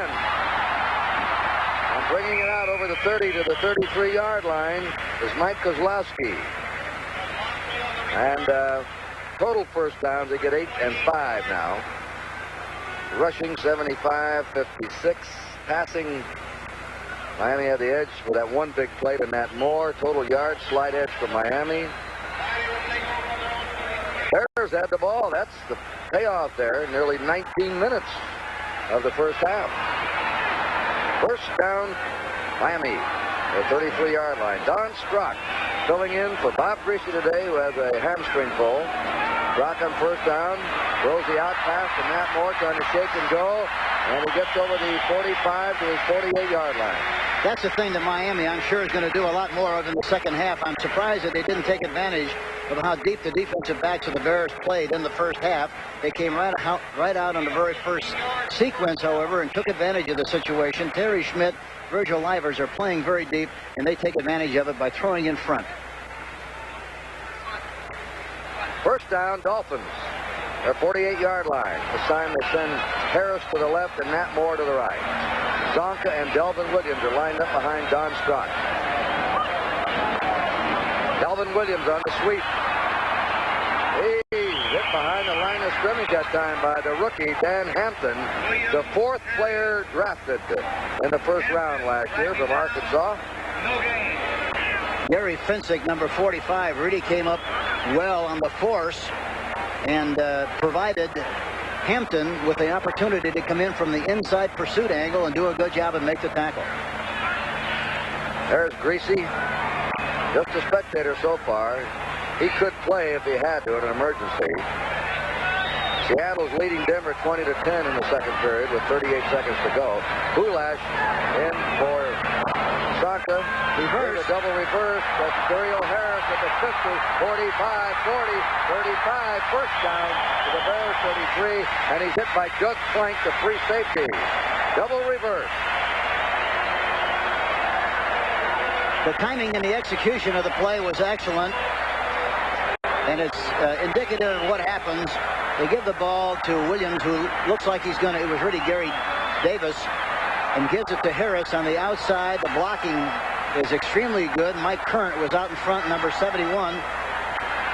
Speaker 2: And bringing it out over the 30 to the 33-yard line is Mike Kozlowski. And total first downs, they get 8 and 5 now. Rushing 75, 56. Passing, Miami had the edge with that one big play to Nat Moore. Total yards, slight edge for Miami. Bears had the ball. That's the payoff there. Nearly 19 minutes of the first half. First down, Miami, the 33-yard line. Don Strock filling in for Bob Greasy today, who has a hamstring pull. Strock on first down, throws the out pass to Matt Moore, trying to shake and go, and he gets over the 45 to his 48-yard line.
Speaker 1: That's the thing that Miami, I'm sure, is going to do a lot more of in the second half. I'm surprised that they didn't take advantage of how deep the defensive backs of the Bears played in the first half. They came right out on the very first sequence, however, and took advantage of the situation. Terry Schmidt, Virgil Livers are playing very deep, and they take advantage of it by throwing in front.
Speaker 2: First down, Dolphins. Their 48-yard line. This time they send Harris to the left and Nat Moore to the right. Zonka and Delvin Williams are lined up behind Don Strock. Delvin Williams on the sweep. He's hit behind the line line of scrimmage that time by the rookie, Dan Hampton, the 4th player drafted in the first round last year from Arkansas.
Speaker 1: Gary Finsick, number 45, really came up well on the force and provided Hampton with the opportunity to come in from the inside pursuit angle and do a good job and make the tackle.
Speaker 2: There's Greasy, just a spectator so far. He could play if he had to in an emergency. Seattle's leading Denver 20-10 in the second period with 38 seconds to go. Kulash in for Zonka. Reverse. A double reverse. That's Duriel Harris with the 50, 45, 40, 35. First down to the Bears 33. And he's hit by Doug Plank, the free safety. Double reverse.
Speaker 1: The timing and the execution of the play was excellent. And it's indicative of what happens. They give the ball to Williams, who looks like he's going to, it was really Gary Davis, and gives it to Harris on the outside. The blocking is extremely good. Mike Current was out in front, number 71,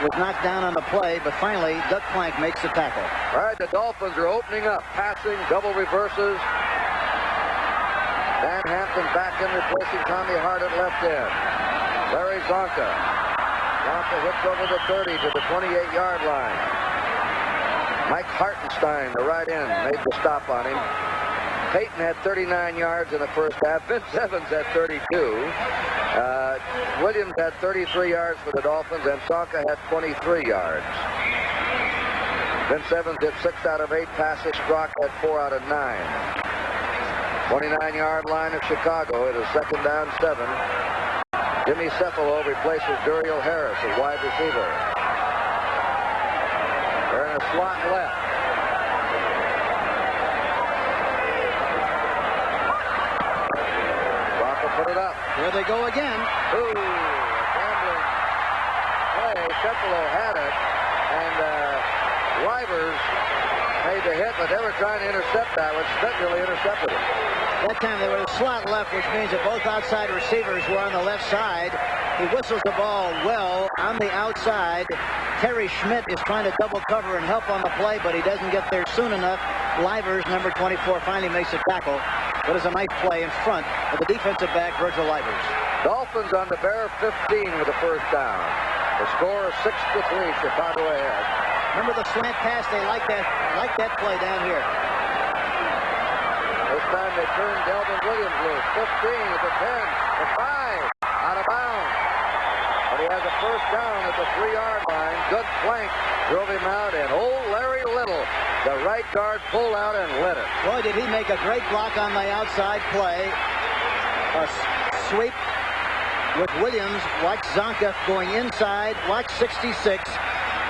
Speaker 1: was knocked down on the play, but finally, Doug Plank makes the tackle.
Speaker 2: All right, the Dolphins are opening up, passing, double reverses. Dan Hampton back in, replacing Tommy Hart at left end. Larry Zonka. Zonka hits over the 30 to the 28-yard line. Mike Hartenstein, the right end, made the stop on him. Payton had 39 yards in the first half. Vince Evans had 32. Williams had 33 yards for the Dolphins, and Zonka had 23 yards. Vince Evans hit 6 out of 8 passes. Strock had 4 out of 9. 29-yard line of Chicago. It is second down 7. Jimmy Cephalo replaces Duriel Harris as wide receiver. They're in a slot left. Bronco put it up.
Speaker 1: Here they go again.
Speaker 2: Ooh, gambling play. Cephalo had it, and Rivers made the hit, but they were trying to intercept that one. Smith really intercepted it.
Speaker 1: That time they were in slot left, which means that both outside receivers were on the left side. He whistles the ball well on the outside. Terry Schmidt is trying to double cover and help on the play, but he doesn't get there soon enough. Livers, number 24, finally makes a tackle. But it's a nice play in front of the defensive back, Virgil Livers.
Speaker 2: Dolphins on the Bear 15 with the first down. The score is 6-3, Chicago ahead.
Speaker 1: Remember the slant pass? They like that play down here.
Speaker 2: This time they turned Delvin Williams loose. 15 at the 10, the 5, out of bounds. But he has a first down at the 3-yard line. Good flank drove him out, and old Larry Little, the right guard, pulled out and lit it.
Speaker 1: Boy, did he make a great block on the outside play. A sweep with Williams. Watch Zonka going inside. Watch 66.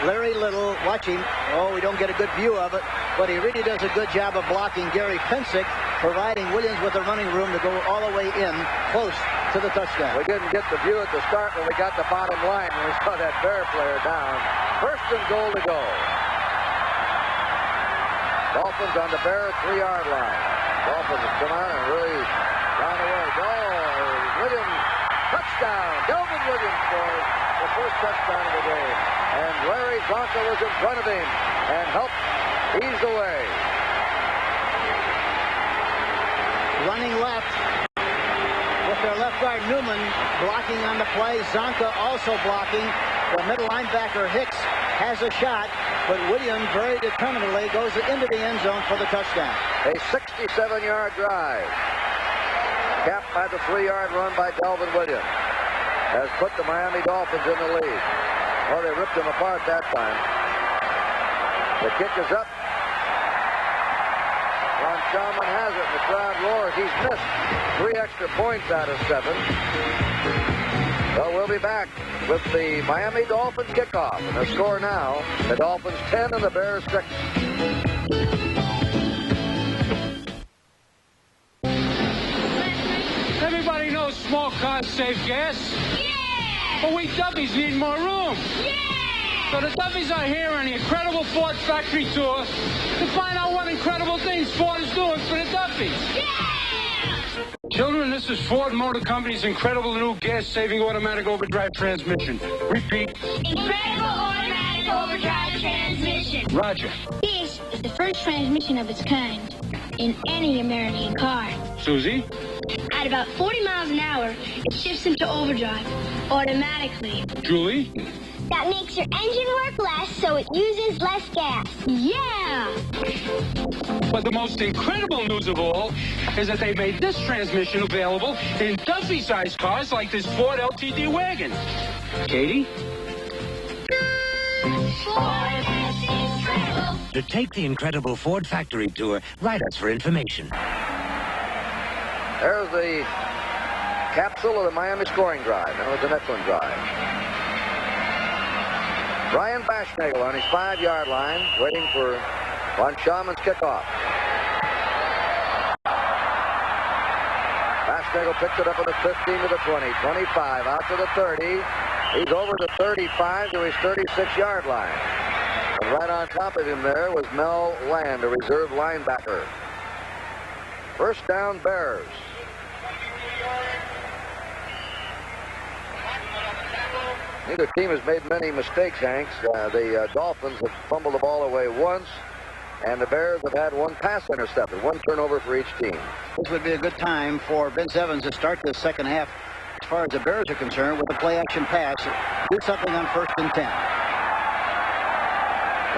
Speaker 1: Larry Little, watch him. Oh, we don't get a good view of it, but he really does a good job of blocking. Gary Finsick providing Williams with the running room to go all the way in, close to the touchdown.
Speaker 2: We didn't get the view at the start, but we got the bottom line when we saw that Bear player down. First and goal to go. Dolphins on the Bear 3-yard line. Dolphins have come out and really gone away. Williams, touchdown. Delvin Williams scores the first touchdown of the game. And Larry Zonka was in front of him and helped ease the way.
Speaker 1: Running left with their left guard Newman blocking on the play. Zonka also blocking. The middle linebacker Hicks has a shot, but Williams very determinedly goes into the end zone for the touchdown.
Speaker 2: A 67-yard drive, capped by the 3-yard run by Delvin Williams, has put the Miami Dolphins in the lead. Oh, they ripped them apart that time. The kick is up. Ron Chalman has it. The crowd roars. He's missed 3 extra points out of 7. So we'll be back with the Miami Dolphins kickoff. And the score now, the Dolphins 10 and the Bears 6.
Speaker 6: Everybody knows small cars save gas.
Speaker 7: Yeah!
Speaker 6: But we Dubbies need more room.
Speaker 7: Yeah!
Speaker 6: So the Dubbies are here on the Incredible Ford Factory Tour to find out what incredible things Ford is doing for the Dubbies.
Speaker 7: Yeah!
Speaker 6: Children, this is Ford Motor Company's incredible new gas-saving automatic overdrive transmission. Repeat.
Speaker 7: Incredible automatic overdrive transmission. Listen.
Speaker 4: Roger.
Speaker 7: This is the first transmission of its kind in any American car.
Speaker 4: Susie?
Speaker 7: At about 40 miles an hour, it shifts into overdrive automatically.
Speaker 4: Julie?
Speaker 7: That makes your engine work less, so it uses less gas. Yeah!
Speaker 6: But the most incredible news of all is that they made this transmission available in Duffy-sized cars like this Ford LTD wagon. Katie?
Speaker 7: Ford is incredible.
Speaker 8: To take the incredible Ford factory tour, write us for information.
Speaker 2: There's the capsule of the Miami scoring drive. That was an excellent drive. Brian Bashnagel on his 5-yard line, waiting for Von Schauman's kickoff. Bashnagel picks it up at the 15 to the 20, 25, out to the 30. He's over the 35 to his 36-yard line. And right on top of him there was Mel Land, a reserve linebacker. First down, Bears. Neither team has made many mistakes, Hanks. The Dolphins have fumbled the ball away once, and the Bears have had one pass intercepted, one turnover for each team.
Speaker 1: This would be a good time for Vince Evans to start the second half, as far as the Bears are concerned, with a play-action pass. Do something on 1st and 10.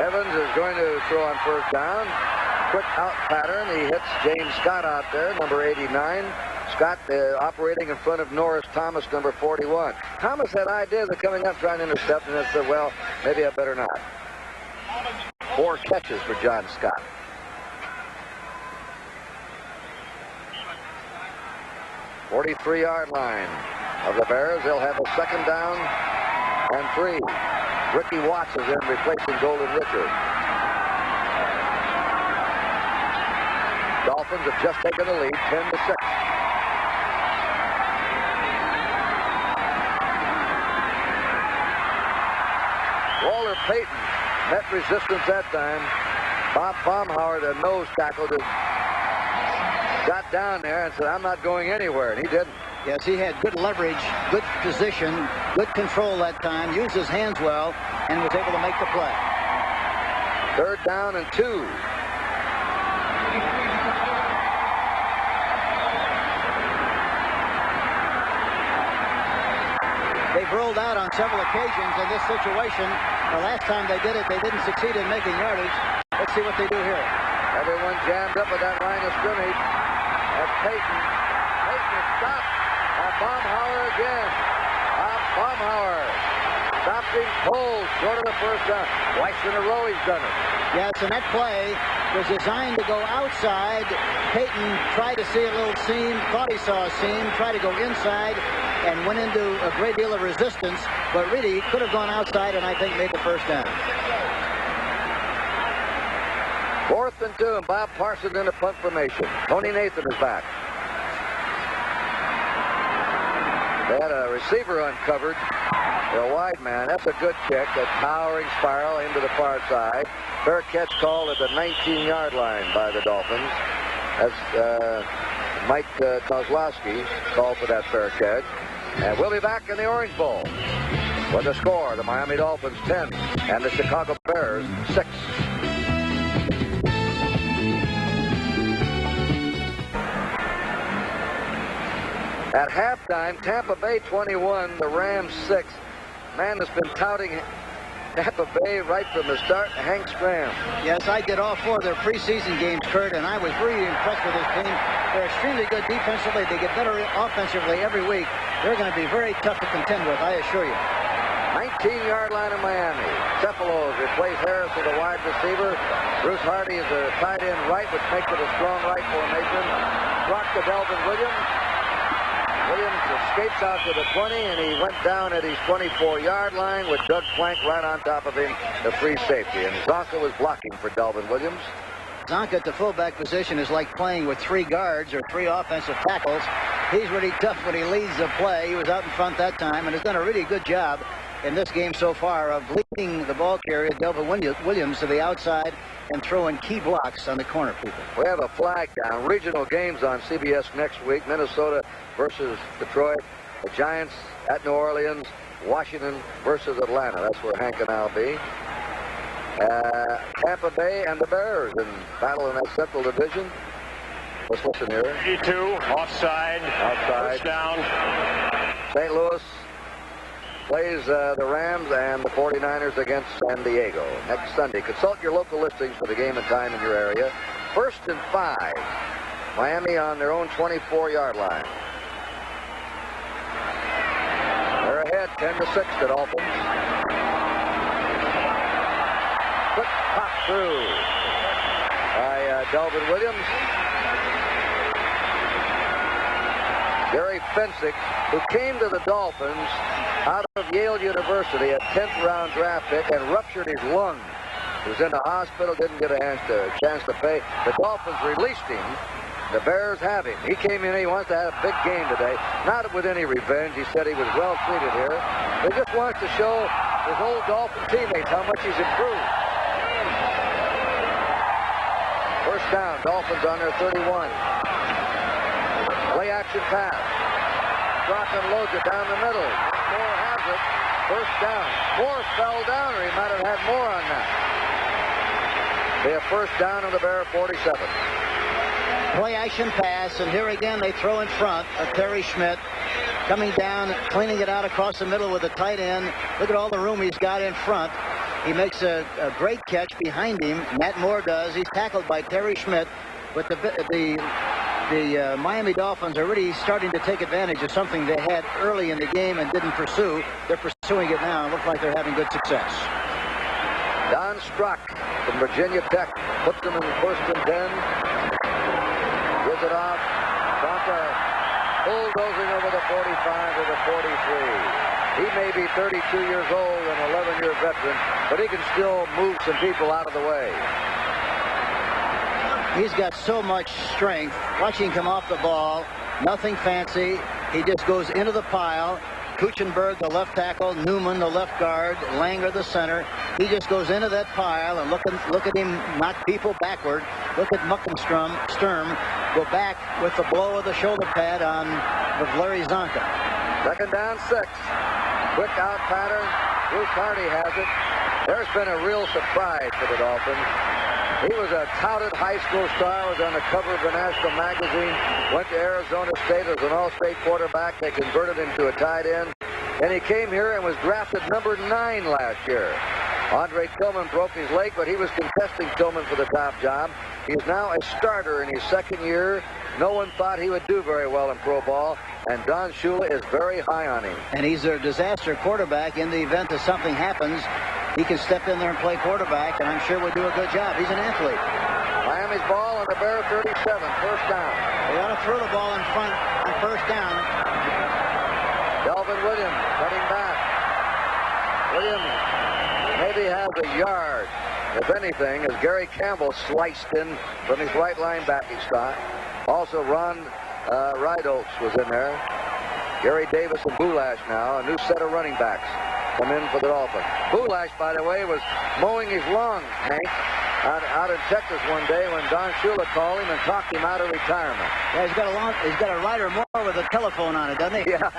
Speaker 2: Evans is going to throw on first down. Quick out pattern. He hits James Scott out there, number 89. Scott operating in front of Norris Thomas, number 41. Thomas had ideas of coming up trying to intercept, and I said, well, maybe I better not. 4 catches for John Scott. "43-yard line of the Bears. They'll have a second down and 3. Ricky Watts is in, replacing Golden Richard. Dolphins have just taken the lead, 10-6. Walter Payton met resistance that time. Bob Baumhauer, the nose tackle, just got down there and said, I'm not going anywhere, and he didn't.
Speaker 1: Yes, he had good leverage, good position, good control that time, used his hands well, and was able to make the play.
Speaker 2: 3rd down and 2.
Speaker 1: They've rolled out on several occasions in this situation. The last time they did it, they didn't succeed in making yardage. Let's see what they do here.
Speaker 2: Everyone jammed up at that line of scrimmage. That's Payton. Payton is stopped by Baumhauer again. Baumhauer stopping Cole short of the first down. Twice in a row he's done it.
Speaker 1: Yes, and that play was designed to go outside. Payton tried to see a little seam, thought he saw a seam, tried to go inside, and went into a great deal of resistance, but really could have gone outside and I think made the first down.
Speaker 2: 4th and 2, and Bob Parsons in a punt formation. Tony Nathan is back. They had a receiver uncovered for a wide man. That's a good kick, a towering spiral into the far side. Fair catch called at the 19-yard line by the Dolphins. That's Mike Kozlowski called for that fair catch. And we'll be back in the Orange Bowl with the score, the Miami Dolphins 10 and the Chicago Bears 6. At halftime, Tampa Bay 21, the Rams 6. Man has been touting Tampa Bay right from the start, Hank Stram.
Speaker 1: Yes, I did all 4 of their preseason games, Kurt, and I was really impressed with this team. They're extremely good defensively. They get better offensively every week. They're going to be very tough to contend with, I assure you.
Speaker 2: 19-yard line of Miami. Cefalos replace Harris as a wide receiver. Bruce Hardy is a tight end right, which makes it a strong right formation. Block to Delvin Williams. Williams escapes out to the 20, and he went down at his 24-yard line with Doug Plank right on top of him, the free safety. And Zonka was blocking for Delvin Williams.
Speaker 1: Zonka at the fullback position is like playing with 3 guards or 3 offensive tackles. He's really tough when he leads the play. He was out in front that time and has done a really good job in this game so far of leading the ball carrier, Delvin Williams, to the outside and throwing key blocks on the corner people.
Speaker 2: We have a flag down. Regional games on CBS next week. Minnesota versus Detroit. The Giants at New Orleans. Washington versus Atlanta. That's where Hank and I'll be. Tampa Bay and the Bears in battle in that Central Division. Let's listen here.
Speaker 3: 82, offside. First down.
Speaker 2: St. Louis plays the Rams and the 49ers against San Diego next Sunday. Consult your local listings for the game and time in your area. 1st and 5. Miami on their own 24-yard line. They're ahead 10-6 to Dolphins. Quick pop through by Delvin Williams. Gary Fensick, who came to the Dolphins out of Yale University, a 10th round draft pick, and ruptured his lung. He was in the hospital, didn't get a chance to pay. The Dolphins released him. The Bears have him. He came in, he wants to have a big game today. Not with any revenge. He said he was well treated here. He just wants to show his old Dolphin teammates how much he's improved. First down, Dolphins on their 31. Play action pass. Strachan loads it down the middle. Moore has it. First down. Moore fell down, or he might have had more on that. Be a first down on the Bear 47.
Speaker 1: Play action pass, and here again they throw in front of Terry Schmidt. Coming down, cleaning it out across the middle with a tight end. Look at all the room he's got in front. He makes a great catch behind him. Matt Moore does. He's tackled by Terry Schmidt. But the Miami Dolphins are really starting to take advantage of something they had early in the game and didn't pursue. They're pursuing it now. It looks like they're having good success.
Speaker 2: Don Strock from Virginia Tech puts them in 1st and 10. Gives it off. Bronca bulldozing over the 45 to the 43. He may be 32 years old and 11-year veteran, but he can still move some people out of the way.
Speaker 1: He's got so much strength. Watching him come off the ball, nothing fancy. He just goes into the pile. Kuchenberg, the left tackle, Newman, the left guard, Langer, the center. He just goes into that pile, and look at him knock people backward. Look at Muckensturm go back with the blow of the shoulder pad on Larry Zonka.
Speaker 2: 2nd down, 6. Quick out pattern. Bruce Hardy has it. There's been a real surprise for the Dolphins. He was a touted high school star, was on the cover of the National Magazine, went to Arizona State as an all-state quarterback. They converted him to a tight end, and he came here and was drafted number 9 last year. Andre Tillman broke his leg, but he was contesting Tillman for the top job. He's now a starter in his 2nd year. No one thought he would do very well in pro ball, and Don Shula is very high on him.
Speaker 1: And he's a disaster quarterback. In the event that something happens, he can step in there and play quarterback, and I'm sure would do a good job. He's an athlete.
Speaker 2: Miami's ball on the Bear 37, first down.
Speaker 1: They ought to throw the ball in front on first down.
Speaker 2: Delvin Williams cutting back. Williams maybe has a yard, if anything, as Gary Campbell sliced in from his right linebacking spot. Also, Ron Rydoltz was in there. Gary Davis and Boulash now, a new set of running backs come in for the Dolphins. Boulash, by the way, was mowing his lawn, Hank, out in Texas one day when Don Shula called him and talked him out of retirement.
Speaker 1: Yeah, he's got a rider more with a telephone on it, doesn't he?
Speaker 2: Yeah.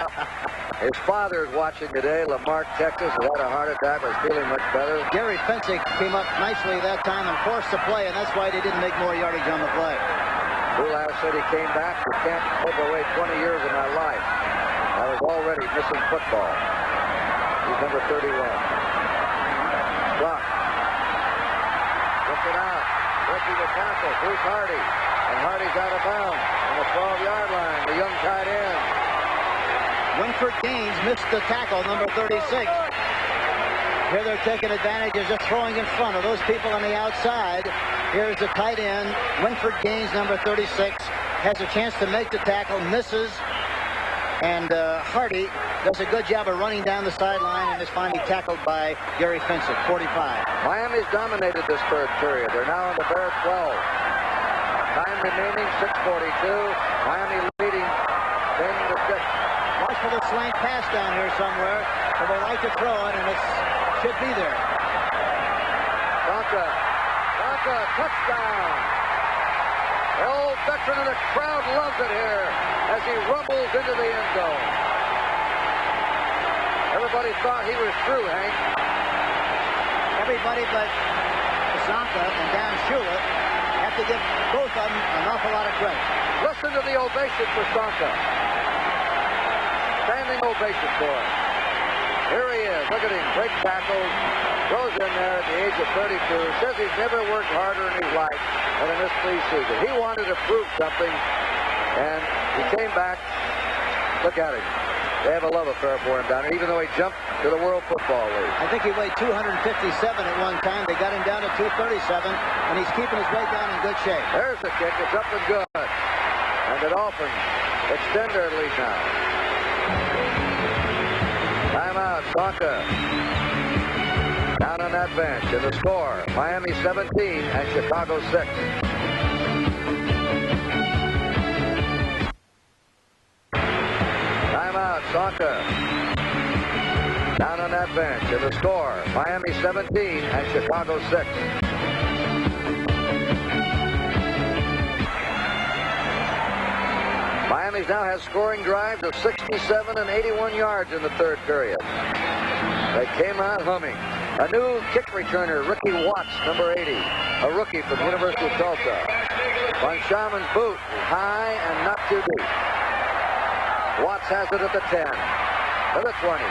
Speaker 2: His father is watching today, Lamarck, Texas. He had a heart attack, was feeling much better.
Speaker 1: Gary Fensick came up nicely that time and forced the play, and that's why they didn't make more yardage on the play.
Speaker 2: Boulash said he came back. You can't take away 20 years of my life. I was already missing football. He's number 31. Block. Gets it out. Breaking the tackle. Bruce Hardy. And Hardy's out of bounds on the 12-yard line. The young tight end.
Speaker 1: Winford Gaines missed the tackle, number 36. Here they're taking advantage of just throwing in front of those people on the outside. Here's the tight end. Winford Gaines, number 36, has a chance to make the tackle, misses. And Hardy does a good job of running down the sideline and is finally tackled by Gary Fensick, 45.
Speaker 2: Miami's dominated this third period. They're now on the Bear 12. Time remaining, 6:42. Miami leading 10-6.
Speaker 1: Watch for the slant pass down here somewhere. So they like to throw it, and it should be there.
Speaker 2: Bronca, touchdown. The old veteran of the crowd loves it here as he rumbles into the end zone. Everybody thought he was through, Hank.
Speaker 1: Everybody but Sonka and Dan Shula have to give both of them an awful lot of credit.
Speaker 2: Listen to the ovation for Sonka. Standing ovation for him. Here he is. Look at him. Great tackles. Goes in there at the age of 32. Says he's never worked harder in his life than in this preseason. He wanted to prove something, and he came back. Look at him. They have a love affair for him down there, even though he jumped to the World Football League.
Speaker 1: I think he weighed 257 at one time. They got him down to 237, and he's keeping his weight down in good shape.
Speaker 2: There's the kick. It's up and good. And the Dolphins extend their lead now. Timeout, Sonka. Down on that bench. And the score, Miami 17 and Chicago 6. Timeout, Sonka. Down on that bench. And the score, Miami 17 and Chicago 6. Miami now has scoring drives of 67 and 81 yards in the third period. They came out humming. A new kick returner, Ricky Watts, number 80, a rookie from the University of Tulsa. Von Schauman's boot, high and not too deep. Watts has it at the 10, to the 20.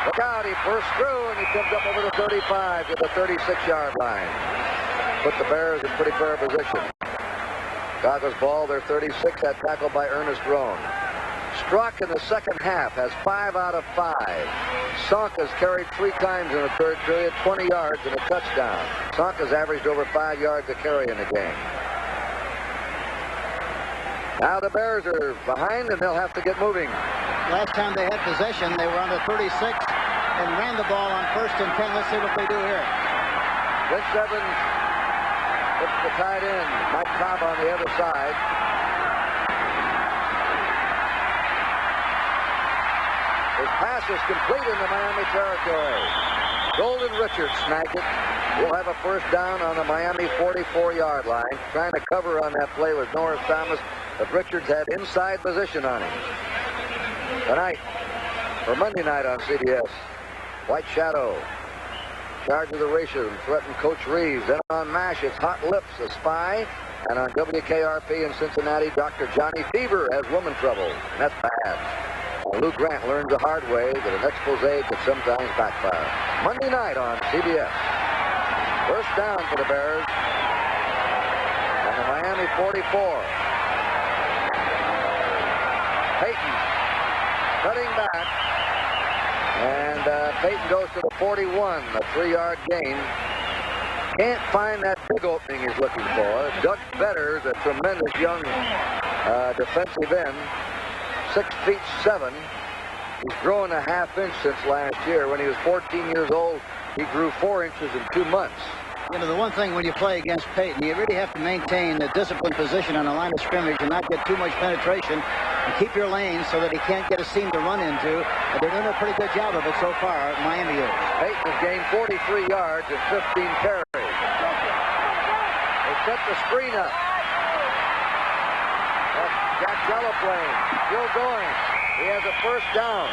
Speaker 2: Look out, he bursts through, and he comes up over the 35 to the 36-yard line. Put the Bears in pretty fair position. Chicago's ball, their 36, had tackled by Ernest Roan. Strzok in the second half has 5 out of 5. Sonka's carried 3 times in the third period, 20 yards and a touchdown. Sonka's averaged over 5 yards a carry in the game. Now the Bears are behind, and they'll have to get moving.
Speaker 1: Last time they had possession, they were on the 36 and ran the ball on 1st and 10. Let's see what they do here.
Speaker 2: Vince Evans puts the tight end, Mike Cobb, on the other side. His pass is complete in the Miami territory. Golden Richards snagged it. He'll have a first down on the Miami 44-yard line. Trying to cover on that play was Norris Thomas, but Richards had inside position on him. Tonight, for Monday night on CBS, White Shadow, charge of the racism, threatened Coach Reeves. Then on MASH, it's Hot Lips, a spy. And on WKRP in Cincinnati, Dr. Johnny Fever has woman trouble. And that's bad. Lou Grant learns the hard way that an expose could sometimes backfire. Monday night on CBS. First down for the Bears. On the Miami 44. Payton cutting back. And Payton goes to the 41, a 3-yard gain. Can't find that big opening he's looking for. Doug Vedder's a tremendous young defensive end, 6'7". He's grown a half-inch since last year. When he was 14 years old, he grew 4 inches in 2 months.
Speaker 1: You know, the one thing when you play against Payton, you really have to maintain a disciplined position on the line of scrimmage and not get too much penetration and keep your lane so that he can't get a seam to run into. And they're doing a pretty good job of it so far, Miami is.
Speaker 2: Payton has gained 43 yards and 15 carries. They set the screen up. That's Jack Delaplane still going. He has a first down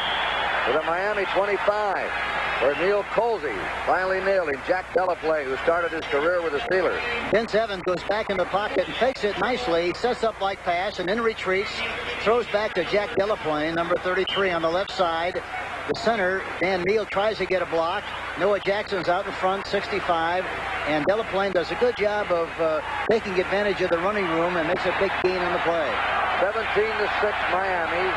Speaker 2: to the Miami 25. Where Neil Colsey finally nailed him. Jack Delaplane, who started his career with the Steelers.
Speaker 1: Vince Evans goes back in the pocket and fakes it nicely. Sets up like pass and then retreats. Throws back to Jack Delaplane, number 33 on the left side. The center, Dan Neal, tries to get a block. Noah Jackson's out in front, 65. And Delaplane does a good job of taking advantage of the running room and makes a big gain on the play.
Speaker 2: 17-6 Miami.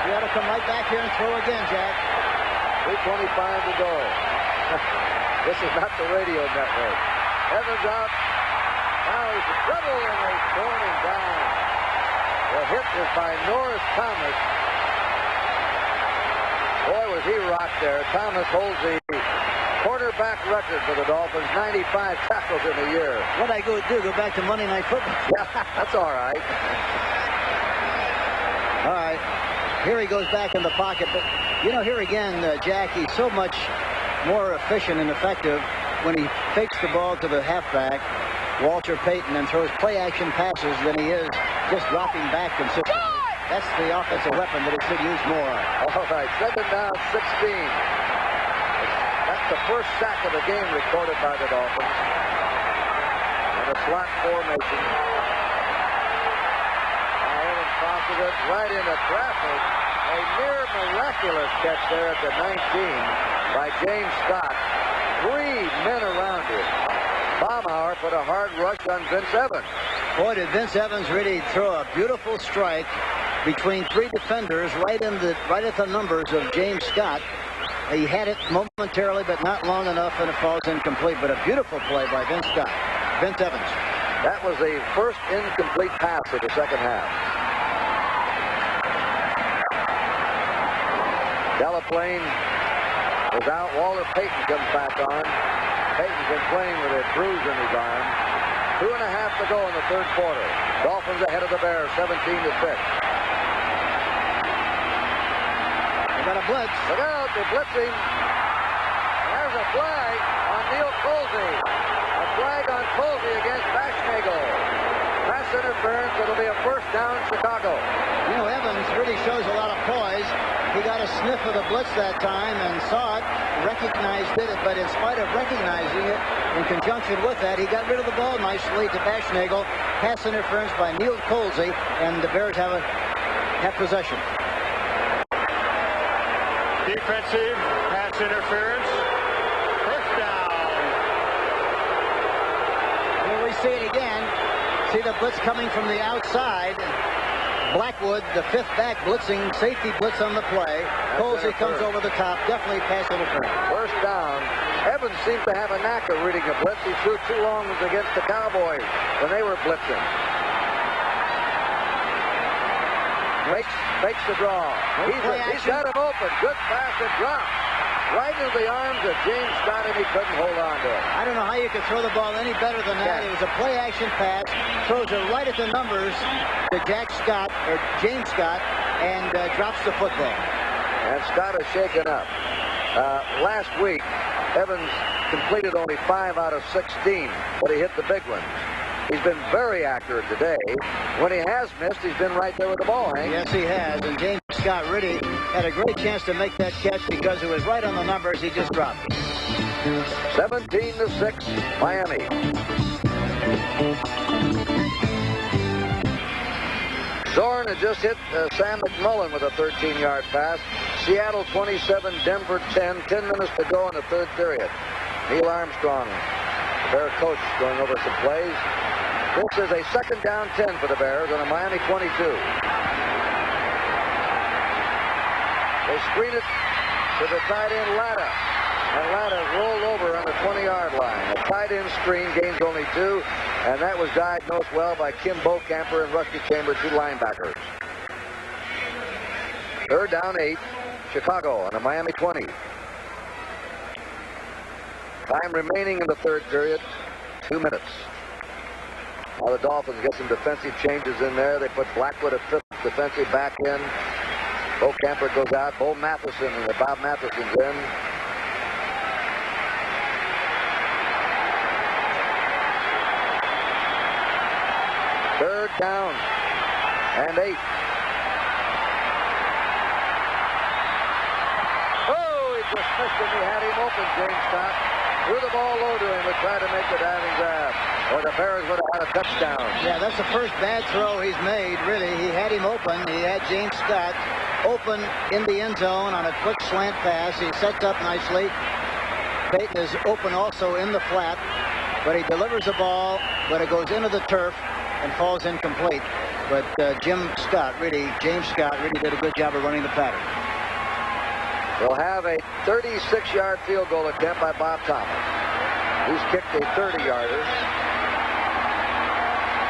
Speaker 1: You ought to come right back here and throw again, Jack.
Speaker 2: 3:25 to go. This is not the radio network. Evans out. Now he's in trouble, and they torn him down. The hit was by Norris Thomas. Boy, was he rocked there. Thomas holds the quarterback record for the Dolphins, 95 tackles in a year.
Speaker 1: What'd I go back to Monday Night Football?
Speaker 2: Yeah, that's all right.
Speaker 1: All right. Here he goes back in the pocket, but you know, here again, Jack, he's so much more efficient and effective when he fakes the ball to the halfback, Walter Payton, and throws play-action passes than he is just dropping back consistently. That's the offensive weapon that he should use more of.
Speaker 2: All right, 2nd down, 16. That's the first sack of the game recorded by the Dolphins. the slot formation. Now Evans crosses it right into traffic. A near miraculous catch there at the 19 by James Scott. 3 men around him. Baumhauer put a hard rush on Vince Evans.
Speaker 1: Boy, did Vince Evans really throw a beautiful strike between 3 defenders right at the numbers of James Scott. He had it momentarily, but not long enough, and it falls incomplete. But a beautiful play by Vince Evans.
Speaker 2: That was the first incomplete pass of the second half. Delaplane is out. Walter Payton comes back on. Payton's been playing with a bruise in his arm. 2.5 to go in the third quarter. Dolphins ahead of the Bears, 17-6.
Speaker 1: They got a blitz.
Speaker 2: Look out, they're blitzing. There's a flag on Neil Colsey. A flag on Colsey against Baschnagel. Pass interference, it'll be a first down, Chicago.
Speaker 1: You know, Evans really shows a lot of poise. He got a sniff of the blitz that time and saw it, recognized it, but in spite of recognizing it, in conjunction with that, he got rid of the ball nicely to Baschnagel. Pass interference by Neil Colsey, and the Bears have possession.
Speaker 3: Defensive pass interference. First down.
Speaker 1: Here we see it again. See the blitz coming from the outside. Blackwood, the 5th back, blitzing, safety blitz on the play. Colsey comes over the top. Definitely pass interference.
Speaker 2: First down. Evans seems to have a knack of reading a blitz. He threw 2 longs against the Cowboys when they were blitzing. Fakes the draw. He's got him open. Good pass and drop. Right into the arms of James Scott, and he couldn't hold on to it.
Speaker 1: I don't know how you could throw the ball any better than that. It was a play-action pass. Throws it right at the numbers to James Scott, and drops the football.
Speaker 2: And Scott is shaken up. Last week, Evans completed only 5 out of 16, but he hit the big one. He's been very accurate today. When he has missed, he's been right there with the ball, Hank.
Speaker 1: Yes, he has. And James Scott really had a great chance to make that catch because it was right on the numbers. He just dropped it.
Speaker 2: 17-6, Miami. Zorn had just hit Sam McMullen with a 13-yard pass. Seattle 27, Denver 10. 10 minutes to go in the third period. Neil Armstrong, the Bear coach, going over some plays. This is a second down 10 for the Bears on a Miami 22. They screen it to the tight end Latta. And Latta rolled over on the 20-yard line. A tight end screen gains only 2. And that was diagnosed well by Kim Bocamper and Rusty Chambers, 2 linebackers. Third down 8. Chicago on a Miami 20. Time remaining in the third period, 2 minutes. Now the Dolphins get some defensive changes in there. They put Blackwood at 5th defensive back in. Bo Camper goes out. Bob Matheson's in. Third down and 8. Oh, he just missed him. He had him open, James Scott. Threw the ball low to him and tried to make the diving grab. Or the Bears would have had a touchdown.
Speaker 1: Yeah, that's the first bad throw he's made, really. He had him open. He had James Scott open in the end zone on a quick slant pass. He sets up nicely. Payton is open also in the flat, but he delivers the ball, but it goes into the turf and falls incomplete. But James Scott really did a good job of running the pattern.
Speaker 2: We'll have a 36-yard field goal attempt by Bob Thomas. He's kicked a 30-yarder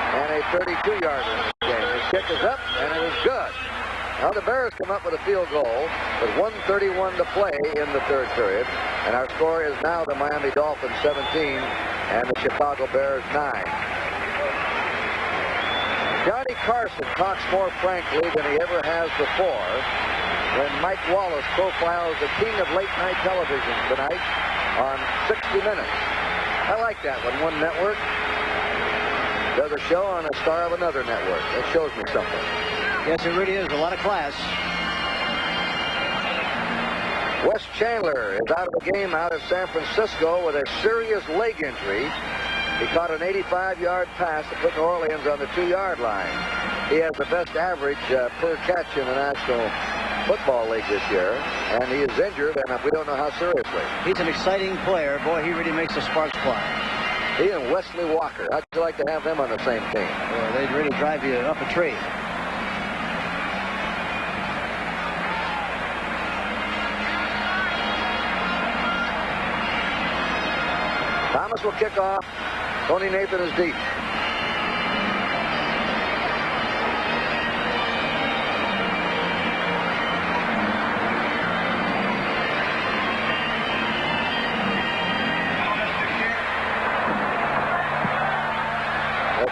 Speaker 2: and a 32-yarder in this game. His kick is up, and it is good. Now the Bears come up with a field goal with 1:31 to play in the third period. And our score is now the Miami Dolphins 17 and the Chicago Bears 9. Johnny Carson talks more frankly than he ever has before when Mike Wallace profiles the king of late-night television tonight on 60 Minutes. I like that when one network does a show on a star of another network. That shows me something.
Speaker 1: Yes, it really is. A lot of class.
Speaker 2: Wes Chandler is out of the game out of San Francisco with a serious leg injury. He caught an 85-yard pass to put New Orleans on the 2-yard line. He has the best average per catch in the National Football League this year, and he is injured, and we don't know how seriously.
Speaker 1: He's an exciting player. Boy, he really makes the sparks fly.
Speaker 2: He and Wesley Walker. How'd you like to have them on the same team?
Speaker 1: Well, they'd really drive you up a tree.
Speaker 2: Thomas will kick off. Tony Nathan is deep.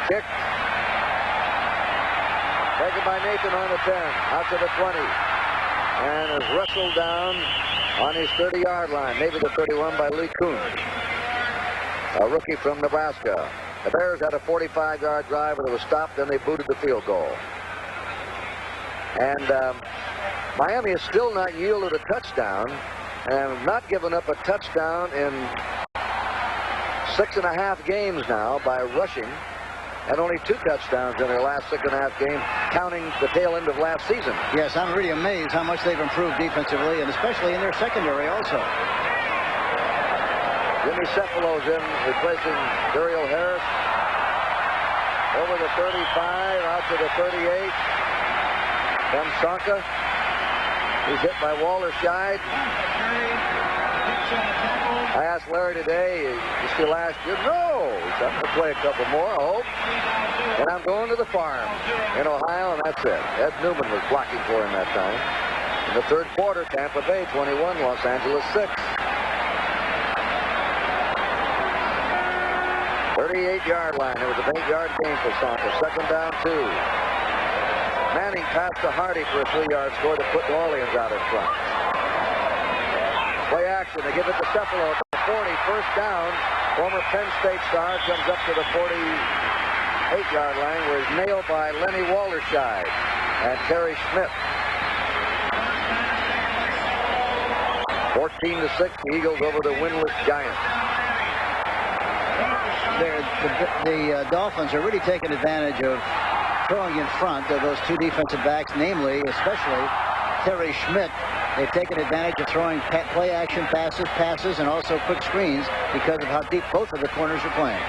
Speaker 2: Kick. Taken by Nathan on the 10. Out to the 20. And is wrestled down on his 30-yard line. Maybe the 31 by Lee Kuhn. A rookie from Nebraska. The Bears had a 45-yard drive, but it was stopped. Then they booted the field goal. And Miami has still not yielded a touchdown. And not given up a touchdown in 6.5 games now by rushing. And only 2 touchdowns in their last 6.5 games, counting the tail end of last season.
Speaker 1: Yes, I'm really amazed how much they've improved defensively, and especially in their secondary also.
Speaker 2: Jimmy Cephalo's in, replacing Daryl Harris. Over the 35, out to the 38. Then Sonka. He's hit by Walter Scheid. I asked Larry today, you see last year? No! He said, I'm going to play a couple more, I hope. And I'm going to the farm in Ohio, and that's it. Ed Newman was blocking for him that time. In the third quarter, Tampa Bay 21, Los Angeles 6. 38-yard line. It was an 8-yard gain for Sonka. Second down, 2. Manning passed to Hardy for a 3-yard score to put New Orleans out in front. Play action. They give it to Cephalo at the 40. First down. Former Penn State star comes up to the 48-yard line where he's nailed by Lenny Walterscheid and Terry Schmidt. 14-6, the Eagles over the winless Giants.
Speaker 1: The Dolphins are really taking advantage of throwing in front of those 2 defensive backs, namely, especially Terry Schmidt. They've taken advantage of throwing play-action passes, and also quick screens because of how deep both of the corners are playing.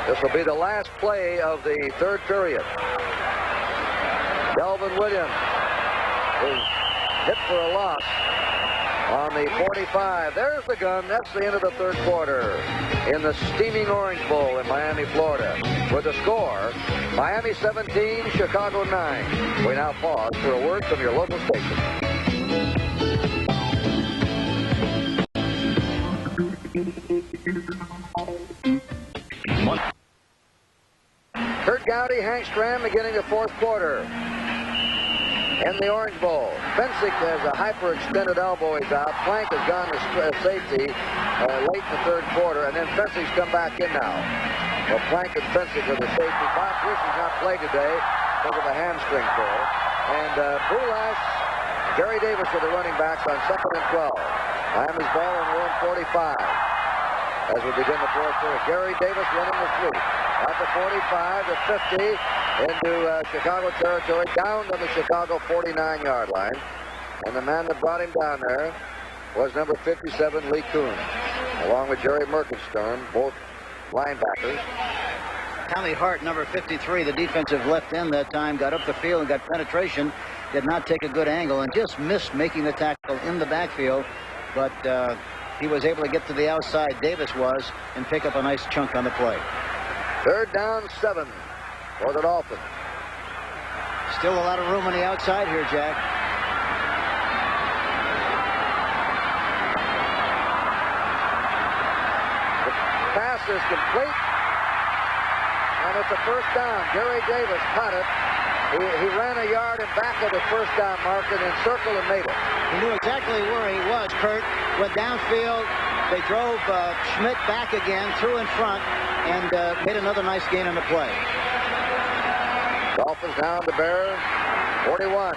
Speaker 2: This will be the last play of the third period. Delvin Williams is hit for a loss on the 45. There's the gun. That's the end of the third quarter in the steaming Orange Bowl in Miami, Florida. With the score, Miami 17, Chicago 9. We now pause for a word from your local station. Kurt Gowdy, Hank Stram beginning the fourth quarter. In the Orange Bowl, Fensick has a hyperextended elbow. He's out. Plank has gone to safety late in the third quarter, and then Fensick's come back in now. Well, Plank and Fensick are the safety. Bob Bruce has not played today because of a hamstring pull. And Boulas, Gary Davis are the running backs on 2nd and 12. Miami's ball on their own 45 as we begin the fourth quarter. Gary Davis running the sweep. At the 45, the 50, into Chicago territory, down to the Chicago 49-yard line. And the man that brought him down there was number 57, Lee Kuhn, along with Jerry Merkenstern, both linebackers.
Speaker 1: Tommy Hart, number 53, the defensive left end that time, got up the field and got penetration, did not take a good angle, and just missed making the tackle in the backfield. But he was able to get to the outside, Davis was, and pick up a nice chunk on the play.
Speaker 2: Third down, 7 for the Dolphins.
Speaker 1: Still a lot of room on the outside here, Jack.
Speaker 2: The pass is complete, and it's a first down. Gary Davis caught it. He ran a yard and back of the first down mark and then circled and made it.
Speaker 1: He knew exactly where he was, Kurt. Went downfield. They drove Schmidt back again, threw in front, and made another nice gain on the play.
Speaker 2: Dolphins down to Bear, 41.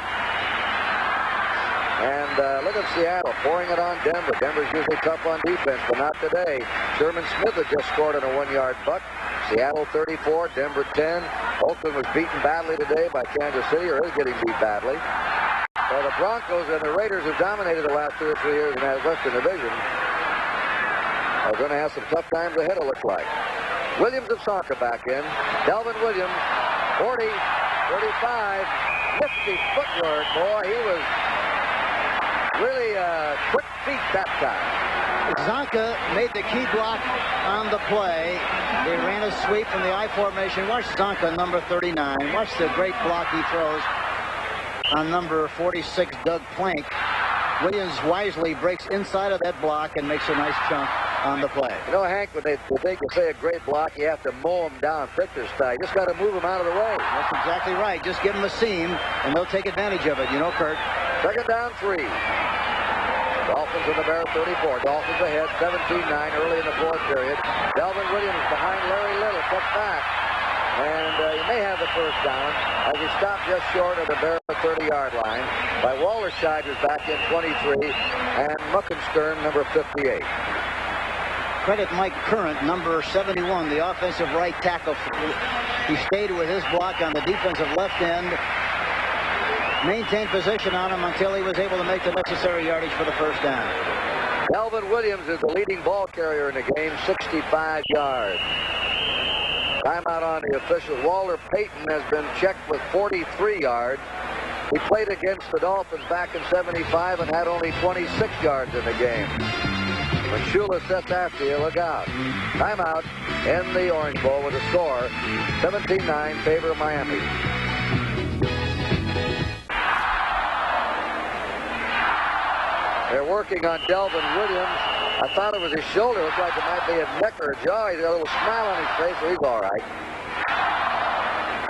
Speaker 2: And look at Seattle pouring it on Denver. Denver's usually tough on defense, but not today. Sherman Smith had just scored on a 1-yard buck. Seattle 34, Denver 10. Oakland was beaten badly today by Kansas City, or is getting beat badly. So the Broncos and the Raiders have dominated the last 2 or 3 years in that Western Division. Are going to have some tough times ahead, it looks like. Williams of Sonka back in. Delvin Williams, 40, 35, nifty footwork, boy. He was really quick feet that time.
Speaker 1: Zonka made the key block on the play. They ran a sweep from the I formation. Watch Zonka, number 39. Watch the great block he throws on number 46, Doug Plank. Williams wisely breaks inside of that block and makes a nice chunk on the play.
Speaker 2: You know, Hank, when they can say a great block, you have to mow them down, Victor's style. You just got to move them out of the way.
Speaker 1: That's exactly right. Just give them a seam, and they'll take advantage of it. You know, Kurt.
Speaker 2: Second down, 3. Dolphins in the Bears 34. Dolphins ahead, 17-9 early in the fourth period. Delvin Williams behind Larry Little, cuts back. And he may have the first down as he stopped just short of the Bears 30-yard line by Wallerscheid, who's back in 23, and Muckenstern, number 58.
Speaker 1: Credit Mike Current, number 71, the offensive right tackle. He stayed with his block on the defensive left end, maintained position on him until he was able to make the necessary yardage for the first down.
Speaker 2: Delvin Williams is the leading ball carrier in the game, 65 yards. Timeout on the official. Walter Payton has been checked with 43 yards. He played against the Dolphins back in 75 and had only 26 yards in the game. When Shula sets after you, look out. Timeout in the Orange Bowl with a score 17-9 favor of Miami. They're working on Delvin Williams. I thought it was his shoulder. It looked like it might be a neck or a jaw. He's got a little smile on his face, so he's all right.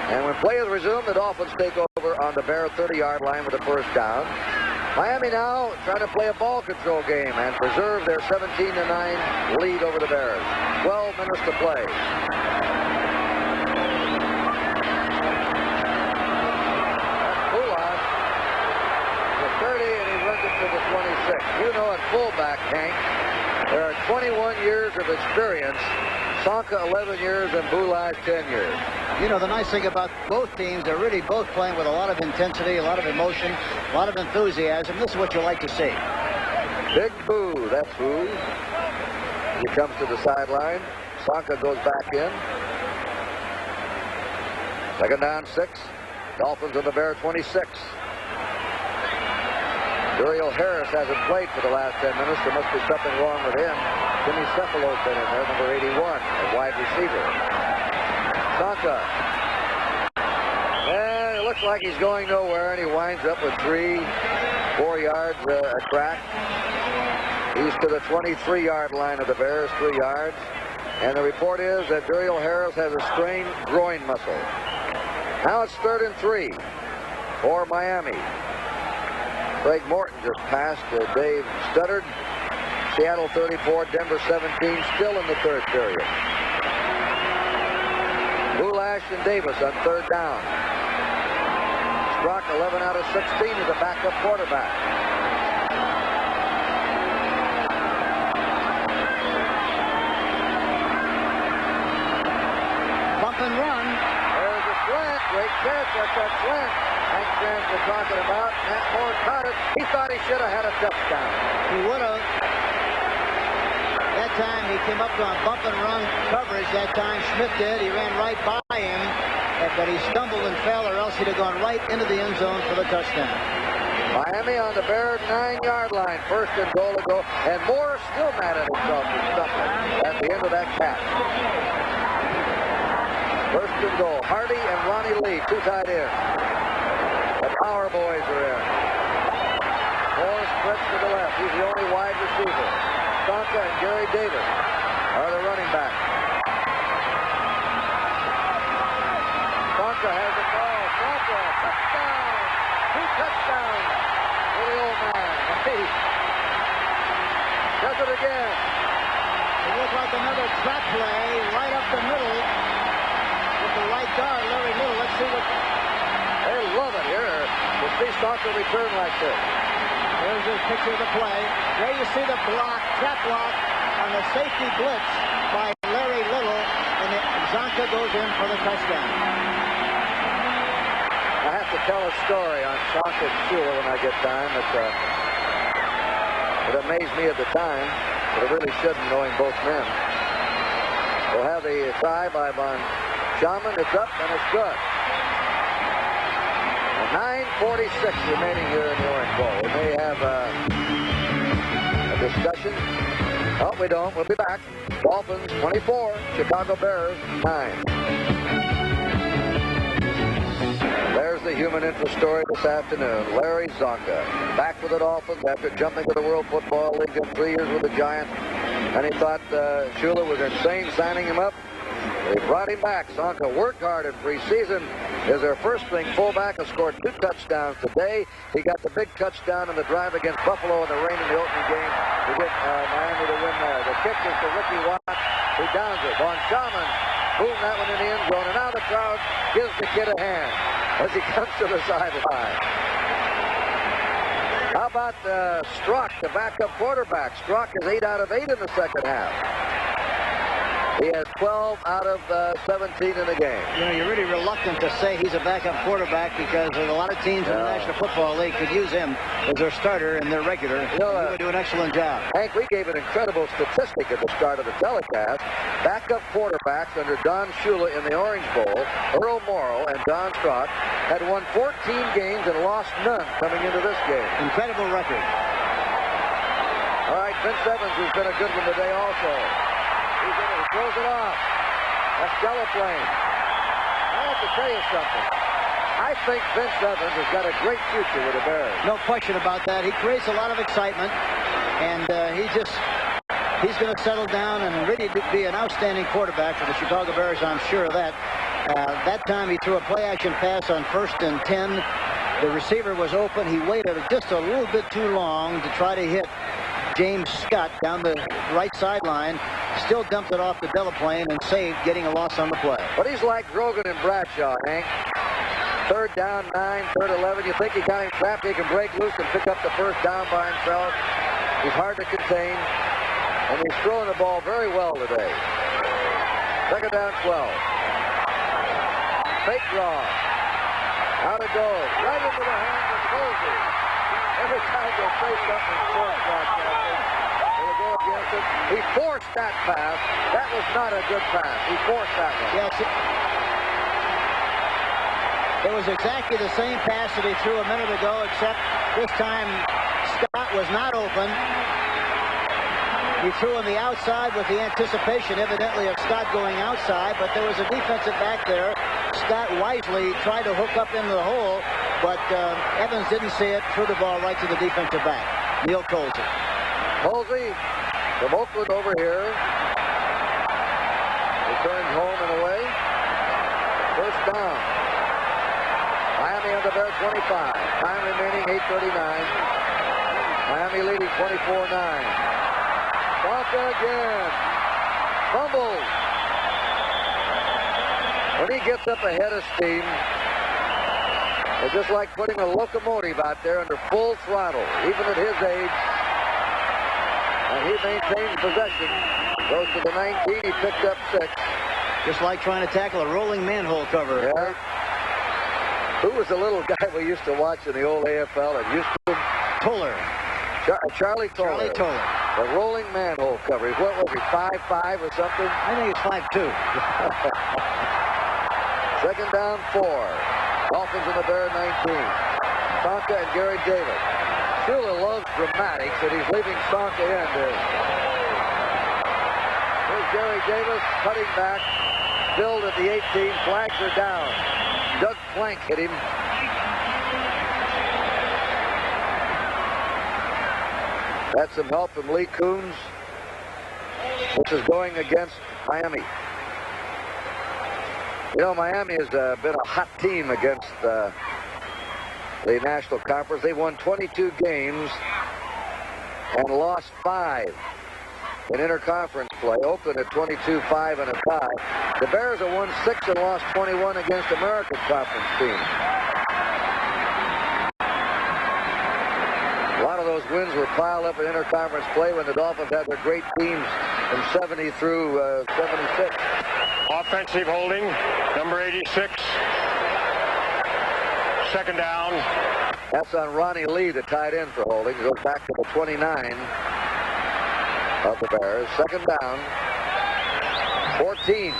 Speaker 2: And when play is resumed, the Dolphins take over on the Bear 30-yard line with a first down. Miami now trying to play a ball control game and preserve their 17-9 lead over the Bears. 12 minutes to play. The 30, and he runs it to the 26. You know, at fullback, Hank, there are 21 years of experience. Sonka 11 years and Boulage 10 years.
Speaker 1: You know, the nice thing about both teams, they're really both playing with a lot of intensity, a lot of emotion, a lot of enthusiasm. This is what you like to see.
Speaker 2: Big Boo, that's who. He comes to the sideline. Sonka goes back in. Second down, 6. Dolphins on the Bear 26. Duriel Harris hasn't played for the last 10 minutes. There must be something wrong with him. Jimmy Cephalo's been in there, number 81, a wide receiver. Sonka. And it looks like he's going nowhere, and he winds up with 4 yards a crack. He's to the 23-yard line of the Bears, 3 yards. And the report is that Duriel Harris has a strained groin muscle. Now it's 3rd and 3 for Miami. Craig Morton just passed Dave Studdard. Seattle 34, Denver 17, still in the 3rd period. Boulash and Davis on 3rd down. Sprock, 11 out of 16, is a backup quarterback.
Speaker 1: Bump and run.
Speaker 2: There's a slant. Great catch. That's that slant Hank Grant was talking about. Matt Moore caught it. He thought he should have had a touchdown.
Speaker 1: He would have. That time he came up on bump and run coverage. That time Smith did. He ran right by him, but he stumbled and fell, or else he'd have gone right into the end zone for the touchdown.
Speaker 2: Miami on the Bears 9-yard line. 1st and goal to go. And Moore still mad at himself for stumbling at the end of that catch. 1st and goal. Hardy and Ronnie Lee, 2 tight ends. The Power Boys are in. Moore splits to the left. He's the only wide receiver. Sonka and Gary Davis are the running backs. Sonka has the ball. Sonka, touchdown! 2 touchdowns for the old man. He does it again.
Speaker 1: It looked like another trap play right up the middle with the right guard, Larry Little. Let's see what...
Speaker 2: They love it here to see Sonka return like this.
Speaker 1: There's a picture of the play. There you see the block, trap block on the safety blitz by Larry Little, and Zonka Zonka goes in for the touchdown.
Speaker 2: I have to tell a story on Zonka and Shula when I get time. It amazed me at the time, but it really shouldn't, knowing both men. We'll have the try by Von Schaman. It's up, and it's good. 9:46 remaining here in the Orange Bowl. We may have a discussion. Oh, we don't. We'll be back. Dolphins 24, Chicago Bears 9. There's the human interest story this afternoon. Larry Zonka back with the Dolphins after jumping to the World Football League in 3 years with the Giants. And he thought Shula was insane signing him up. They brought him back. Zonka worked hard in preseason. Is their first string fullback, has scored 2 touchdowns today. He got the big touchdown in the drive against Buffalo in the rain in the opening game to get Miami to win there. The kick is to Ricky Watt, who downs it. Von Schaman moving that one in the end zone, and now the crowd gives the kid a hand as he comes to the sideline. How about Strock, the backup quarterback? Strock is 8 out of 8 in the second half. He has 12 out of 17 in the game.
Speaker 1: You know, you're really reluctant to say he's a backup quarterback because a lot of teams in the National Football League could use him as their starter and their regular. He would do an excellent job.
Speaker 2: Hank, we gave an incredible statistic at the start of the telecast. Backup quarterbacks under Don Shula in the Orange Bowl, Earl Morrow and Don Strock, had won 14 games and lost none coming into this game.
Speaker 1: Incredible record.
Speaker 2: All right, Vince Evans has been a good one today also. He throws it off. That's Delaplane. I have to tell you something. I think Vince Evans has got a great future with the Bears.
Speaker 1: No question about that. He creates a lot of excitement, and he's going to settle down and really be an outstanding quarterback for the Chicago Bears. I'm sure of that. That time he threw a play-action pass on 1st and 10. The receiver was open. He waited just a little bit too long to try to hit James Scott down the right sideline. Still dumped it off the Delaplane and saved, getting a loss on the play.
Speaker 2: But he's like Grogan and Bradshaw, Hank. 3rd down, 9, 3rd, 11. You think he got him trapped, he can break loose and pick up the first down by himself. He's hard to contain, and he's throwing the ball very well today. 2nd down, 12. Fake draw. Out it goes. Right into the hands of Colby. Every time they say something short, they'll go against it. He forced that pass. That was not a good pass. He forced that one.
Speaker 1: Yes. It was exactly the same pass that he threw a minute ago, except this time Scott was not open. He threw on the outside with the anticipation, evidently, of Scott going outside, but there was a defensive back there. Scott wisely tried to hook up into the hole, but Evans didn't see it, threw the ball right to the defensive back, Neil Colsey.
Speaker 2: Colsey from Oakland over here. Returns home and away. First down. Miami on the Bears 25. Time remaining 8:39. Miami leading 24-9. Zonka again. Fumbles. When he gets up ahead of steam, it's just like putting a locomotive out there under full throttle, even at his age. And he maintains possession. Goes to the 19. He picked up 6.
Speaker 1: Just like trying to tackle a rolling manhole cover.
Speaker 2: Yeah. Who was the little guy we used to watch in the old AFL at Houston?
Speaker 1: Toller.
Speaker 2: Charlie Toller.
Speaker 1: Charlie Toller.
Speaker 2: The rolling manhole cover. What was he, 5'5" or something?
Speaker 1: I think he's 5'2".
Speaker 2: 2nd down, 4. Dolphins in the Bear 19. Zonka and Gary Davis. Shula loves dramatics, and he's leaving Zonka in there. Here's Gary Davis cutting back. Filled at the 18. Flags are down. Doug Plank hit him. That's some help from Lee Coons, which is going against Miami. You know, Miami has been a hot team against the National Conference. They won 22 games and lost 5 in interconference play. Oakland at 22-5 and a tie. The Bears have won 6 and lost 21 against American Conference teams. A lot of those wins were piled up in interconference play when the Dolphins had their great teams from 70 through 76.
Speaker 3: Offensive holding, number 86. Second down.
Speaker 2: That's on Ronnie Lee, the tight end for holding. Goes back to the 29 of the Bears. Second down. 14.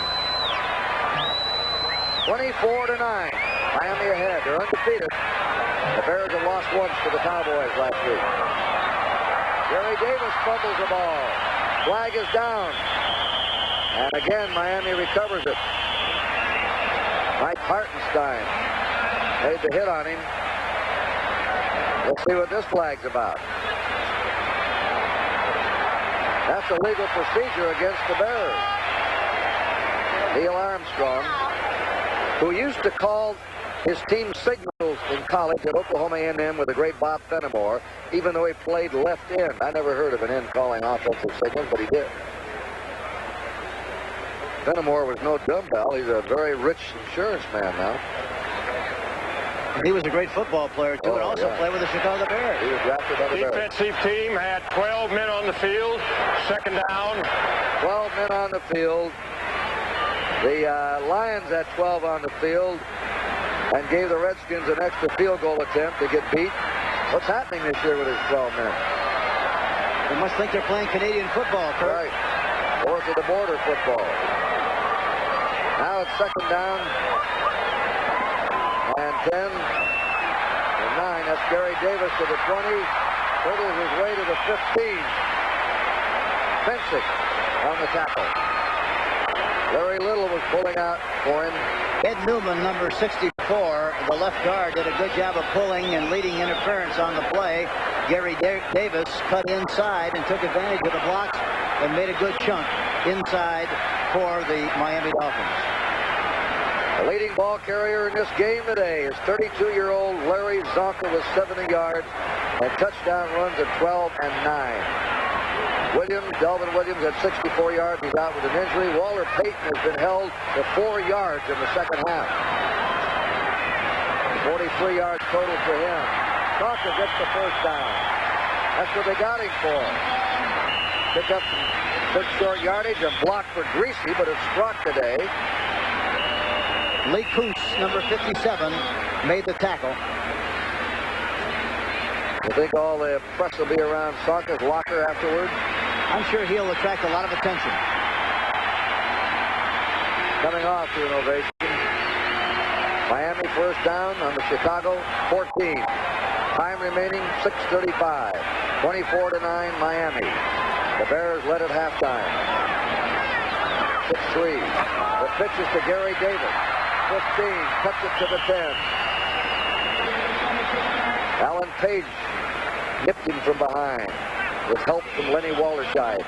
Speaker 2: 24-9. Miami ahead. They're undefeated. The Bears have lost once to the Cowboys last week. Gary Davis fumbles the ball. Flag is down. And again, Miami recovers it. Mike Hartenstein made the hit on him. Let's see what this flag's about. That's a legal procedure against the Bears. Neil Armstrong, who used to call his team signals in college at Oklahoma A&M with the great Bob Fenimore, even though he played left end. I never heard of an end calling offensive signals, but he did. Fenimore was no dumbbell. He's a very rich insurance man now.
Speaker 1: And he was a great football player, too, and also played with the Chicago Bears.
Speaker 2: He was drafted by the Bears.
Speaker 3: Defensive team had 12 men on the field. Second down.
Speaker 2: 12 men on the field. The Lions had 12 on the field and gave the Redskins an extra field goal attempt to get beat. What's happening this year with his 12 men?
Speaker 1: They must think they're playing Canadian football, Kurt.
Speaker 2: Right. North of the border football. Now it's second down. And 10 and 9. That's Gary Davis to the 20. Hurdles his way to the 15. Fencing on the tackle. Larry Little was pulling out for him.
Speaker 1: Ed Newman, number 64, the left guard, did a good job of pulling and leading interference on the play. Gary Davis cut inside and took advantage of the blocks and made a good chunk inside for the Miami Dolphins.
Speaker 2: The leading ball carrier in this game today is 32-year-old Larry Zonka with 70 yards and touchdown runs at 12 and 9. Delvin Williams at 64 yards. He's out with an injury. Walter Payton has been held to 4 yards in the second half. 43 yards total for him. Zonka gets the first down. That's what they got him for. Pick up some good short yardage and block for Greasy, but it's struck today.
Speaker 1: Lee Coos, number 57, made the tackle.
Speaker 2: You think all the press will be around Zonka's locker afterwards?
Speaker 1: I'm sure he'll attract a lot of attention.
Speaker 2: Coming off to an ovation. Miami first down on the Chicago 14. Time remaining 6:35. 24-9 Miami. The Bears led at halftime. 6-3. The pitch is to Gary Davis. 15. Cuts it to the 10. Alan Page nipped him from behind with help from Lenny Walterscheid.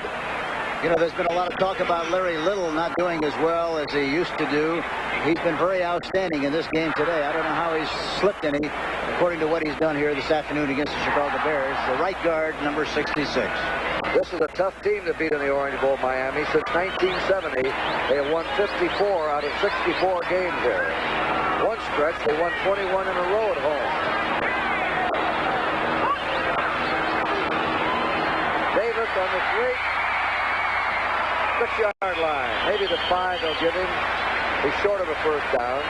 Speaker 1: You know, there's been a lot of talk about Larry Little not doing as well as he used to do. He's been very outstanding in this game today. I don't know how he's slipped any, according to what he's done here this afternoon against the Chicago Bears. The right guard, number 66.
Speaker 2: This is a tough team to beat in the Orange Bowl, Miami. Since 1970, they have won 54 out of 64 games there. One stretch, they won 21 in a row at home. Davis on the 6-yard line. Maybe the 5 they'll give him. He's short of a first down.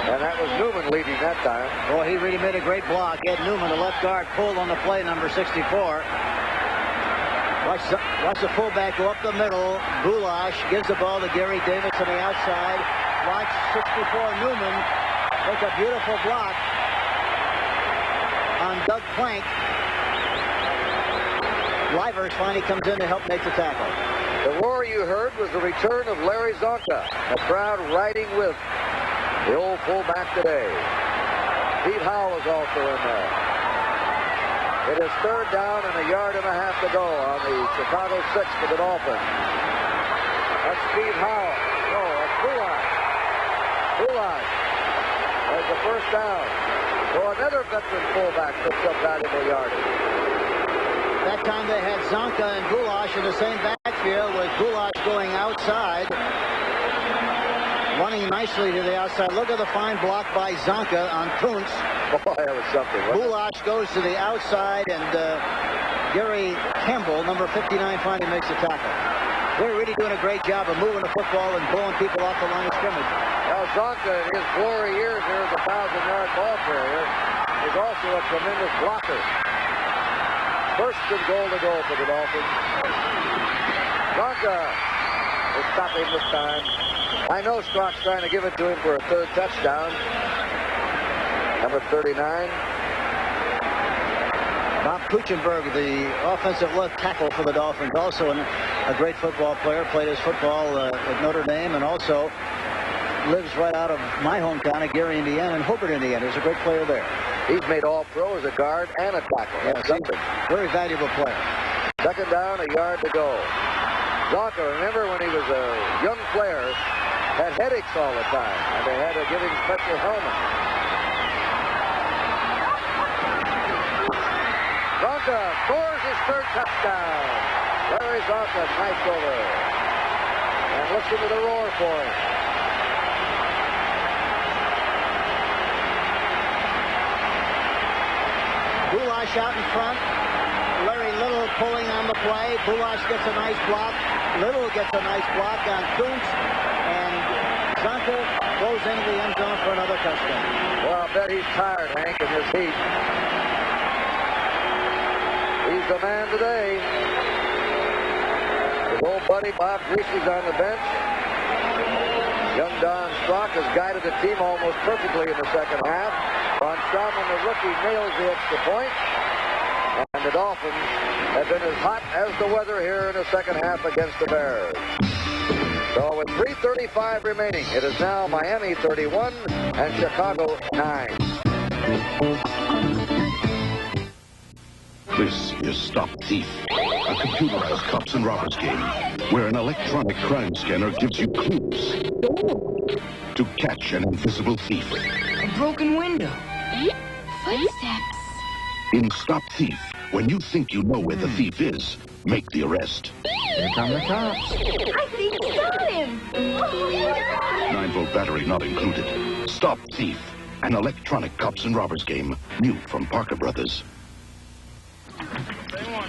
Speaker 2: And that was Newman leading that time.
Speaker 1: Well, he really made a great block. Ed Newman, the left guard, pulled on the play, number 64. Watch the fullback go up the middle. Goulash gives the ball to Gary Davis on the outside. Watch 64 Newman make a beautiful block on Doug Plank. Livers finally comes in to help make the tackle.
Speaker 2: The roar you heard was the return of Larry Zonka. A crowd riding with the old fullback today. Pete Howell is also in there. It is third down and a yard and a half to go on the Chicago 6 for the Dolphins. That's Pete Howell. No, that's Goulash. Goulash has the first down. So another veteran fullback picks up valuable yardage.
Speaker 1: That time they had Zonka and Goulash in the same backfield with Goulash going outside. Running nicely to the outside. Look at the fine block by Zonka on Kuntz.
Speaker 2: Boy, that was something.
Speaker 1: Goulash goes to the outside, and Gary Campbell, number 59, finally makes the tackle. They're really doing a great job of moving the football and blowing people off the line of scrimmage.
Speaker 2: Well, Zonka, in his glory years here as a 1,000-yard ball carrier, is also a tremendous blocker. First and goal to go for the Dolphins. Zonka will stop him this time. I know Strock's trying to give it to him for a third touchdown. Number 39.
Speaker 1: Bob Kuchenberg, the offensive left tackle for the Dolphins, also a great football player, played his football at Notre Dame, and also lives right out of my hometown of Gary, Indiana, and Hobart, Indiana. He's a great player there.
Speaker 2: He's made all-pro as a guard and a tackle.
Speaker 1: Yes, something. Very valuable player.
Speaker 2: Second down, a yard to go. Zonka, remember when he was a young player, had headaches all the time, and they had to give him special helmets. Zonka scores his third touchdown. Larry Zonka, nice over. And listen to the roar for him.
Speaker 1: Bulash out in front. Larry Little pulling on the play. Bulash gets a nice block. Little gets a nice block on Kuntz. And Zonka goes into the end zone for another touchdown.
Speaker 2: Well, I bet he's tired, Hank, in this heat. He's the man today. His old buddy Bob Greasy's on the bench. Young Don Strock has guided the team almost perfectly in the second half. Von Straumann, the rookie, nails the extra point. And the Dolphins have been as hot as the weather here in the second half against the Bears. So with 3:35 remaining, it is now Miami 31 and Chicago 9.
Speaker 9: This is Stop Thief, a computerized cops and robbers game where an electronic crime scanner gives you clues to catch an invisible thief.
Speaker 10: A broken window. Footsteps.
Speaker 9: In Stop Thief, when you think you know where the thief is, make the arrest.
Speaker 10: Here come the cops. I think we got him.
Speaker 9: 9-volt battery not included. Stop Thief, an electronic cops and robbers game, new from Parker Brothers.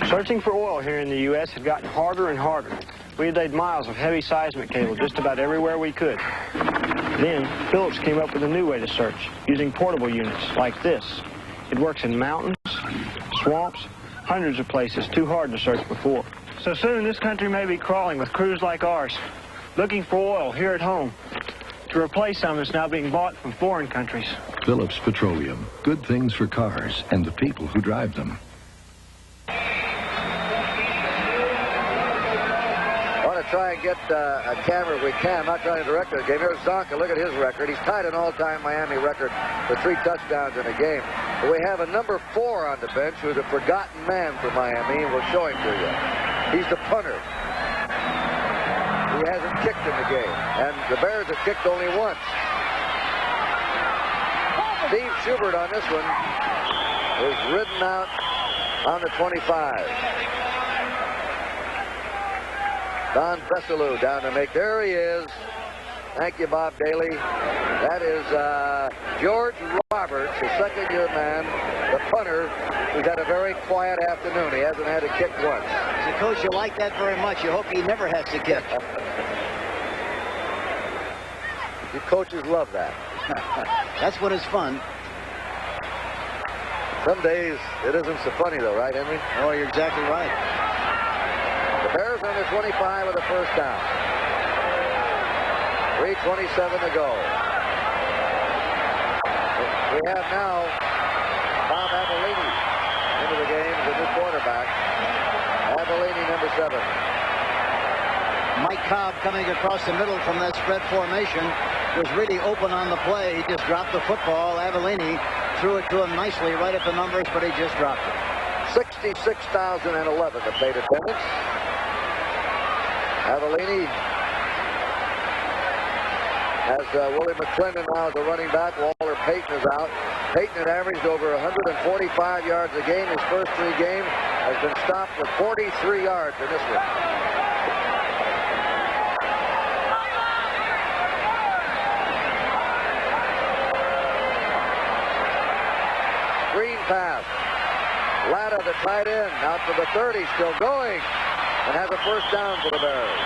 Speaker 11: Searching for oil here in the U.S. had gotten harder and harder. We had laid miles of heavy seismic cable just about everywhere we could. Then, Phillips came up with a new way to search, using portable units like this. It works in mountains, swamps, hundreds of places too hard to search before. So soon, this country may be crawling with crews like ours, looking for oil here at home to replace some that's now being bought from foreign countries.
Speaker 12: Phillips Petroleum. Good things for cars and the people who drive them.
Speaker 2: Try and get a camera if we can. I'm not trying to direct the game. Here's Zonka. Look at his record. He's tied an all-time Miami record for 3 touchdowns in a game. But we have a number 4 on the bench who's a forgotten man for Miami, and we'll show him to you. He's the punter. He hasn't kicked in the game, and the Bears have kicked only once. Steve Schubert on this one is ridden out on the 25. Don Vesalou down to make. There he is. Thank you, Bob Daly. That is George Roberts, the second-year man, the punter, who's had a very quiet afternoon. He hasn't had a kick once.
Speaker 1: As a coach, you like that very much. You hope he never has to kick.
Speaker 2: You coaches love that.
Speaker 1: That's what is fun.
Speaker 2: Some days it isn't so funny, though, right, Henry?
Speaker 1: Oh, you're exactly right.
Speaker 2: Bears on the 25 with a first down. 3:27 to go. We have now Bob Avellini into the game as a new quarterback. Avellini, number 7.
Speaker 1: Mike Cobb coming across the middle from that spread formation was really open on the play. He just dropped the football. Avellini threw it to him nicely right at the numbers, but he just dropped it.
Speaker 2: 66,011 the paid attendance. Avellini has Willie McClendon now as a running back. Walter Payton is out. Payton had averaged over 145 yards a game. His first 3 games has been stopped with 43 yards in this one. Green pass. Latta, the tight end, out to the 30, still going. and has a first down for the Bears.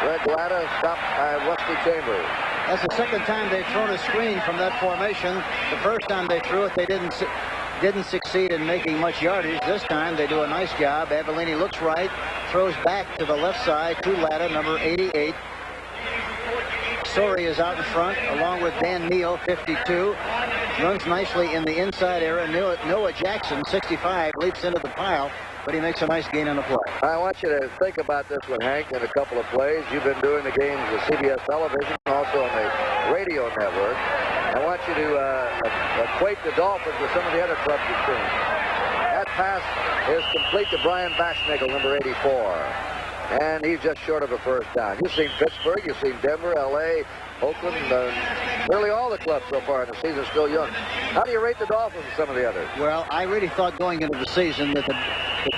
Speaker 2: Red Glatta stopped by Rusty Chambers.
Speaker 1: That's the second time they've thrown a screen from that formation. The first time they threw it, they didn't succeed in making much yardage. This time they do a nice job. Avellini looks right, throws back to the left side to Latta, number 88. Sorey is out in front, along with Dan Neal, 52. Runs nicely in the inside area. Noah Jackson, 65, leaps into the pile, but he makes a nice gain on the play.
Speaker 2: I want you to think about this one, Hank, in a couple of plays. You've been doing the games with CBS television, also on the radio network. I want you to equate the Dolphins with some of the other clubs you've seen. That pass is complete to Brian Baxnagel, number 84. And he's just short of a first down. You've seen Pittsburgh, you've seen Denver, L.A., Oakland, nearly all the clubs so far in the season still young. How do you rate the Dolphins and some of the others?
Speaker 1: Well, I really thought going into the season that the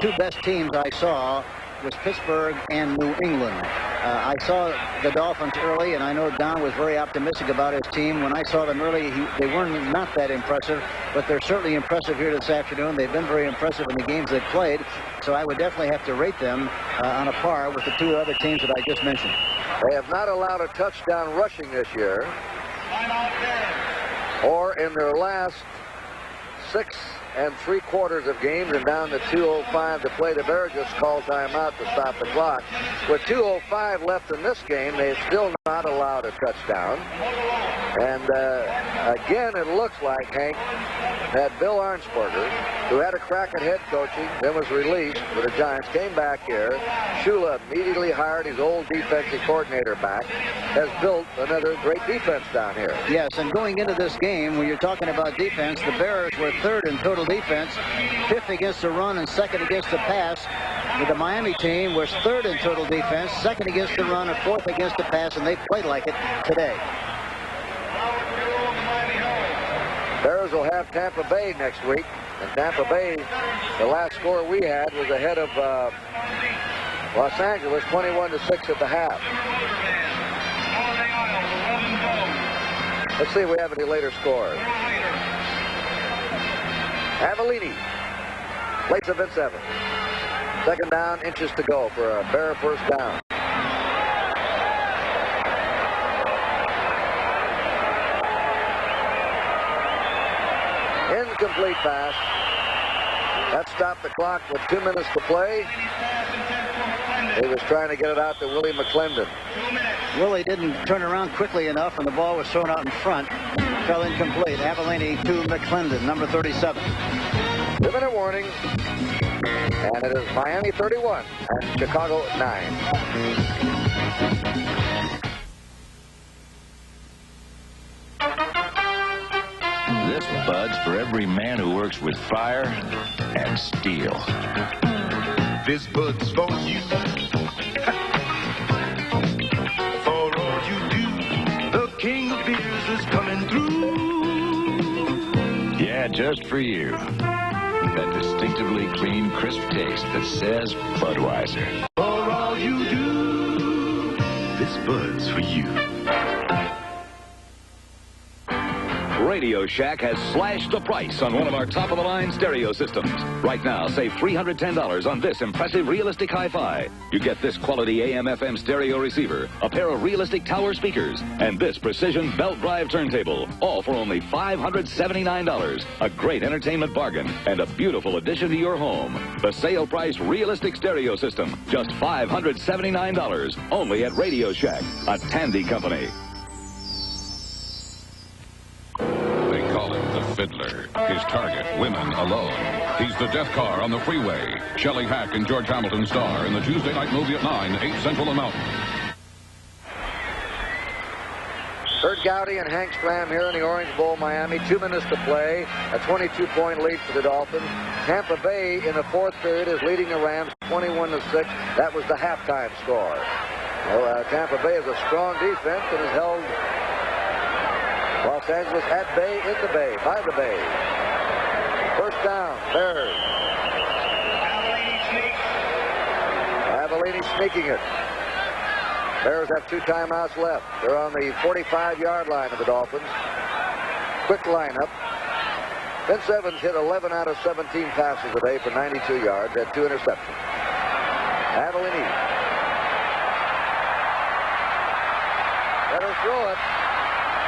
Speaker 1: two best teams I saw was Pittsburgh and New England. I saw the Dolphins early, and I know Don was very optimistic about his team. When I saw them early, they weren't not that impressive, but they're certainly impressive here this afternoon. They've been very impressive in the games they've played, so I would definitely have to rate them on a par with the two other teams that I just mentioned.
Speaker 2: They have not allowed a touchdown rushing this year, or in their last 6 3/4 of games, and down to 2:05 to play. The Bears just called timeout to stop the clock. With 2:05 left in this game, they have still not allowed a touchdown. And again, it looks like, Hank, that Bill Arnsberger, who had a crack at head coaching, then was released for the Giants, came back here. Shula immediately hired his old defensive coordinator back, has built another great defense down here.
Speaker 1: Yes, and going into this game, when you're talking about defense, the Bears were third in total defense, fifth against the run and second against the pass. With the Miami team was third in total defense, second against the run and fourth against the pass, and they played like it today.
Speaker 2: Bears will have Tampa Bay next week. And Tampa Bay, the last score we had was ahead of Los Angeles, 21-6 at the half. Let's see if we have any later scores. Avellini plays of its 7. Second down, inches to go for a Bear first down. Incomplete pass. That stopped the clock with 2 minutes to play. He was trying to get it out to Willie McClendon.
Speaker 1: Willie didn't turn around quickly enough, and the ball was thrown out in front. Fell incomplete. Avellini to McClendon, number 37.
Speaker 2: 2-minute warning. And it is Miami 31 and Chicago 9.
Speaker 13: This Bud's for every man who works with fire and steel.
Speaker 9: This Bud's for you. For all you do, the king of beers is coming through.
Speaker 13: Yeah, just for you. That distinctively clean, crisp taste that says Budweiser.
Speaker 9: For all you do, this Bud's for you.
Speaker 14: Radio Shack has slashed the price on one of our top-of-the-line stereo systems. Right now, save $310 on this impressive realistic hi-fi. You get this quality AM/FM stereo receiver, a pair of realistic tower speakers, and this precision belt drive turntable, all for only $579. A great entertainment bargain and a beautiful addition to your home. The sale price realistic stereo system, just $579, only at Radio Shack, a Tandy company.
Speaker 15: Fiddler. His target, women alone. He's the death car on the freeway. Shelley Hack and George Hamilton star in the Tuesday night movie at 9, 8 Central and Mountain.
Speaker 2: Kurt Gowdy and Hank Stram here in the Orange Bowl, Miami. 2 minutes to play. A 22-point lead for the Dolphins. Tampa Bay in the fourth period is leading the Rams 21-6. That was the halftime score. Well, Tampa Bay is a strong defense and has held Los Angeles at bay, in the bay, by the bay. First down, Bears. Avellini sneaking it. Bears have 2 timeouts left. They're on the 45-yard line of the Dolphins. Quick lineup. Vince Evans hit 11 out of 17 passes today for 92 yards, had 2 interceptions. Avellini. Better throw it.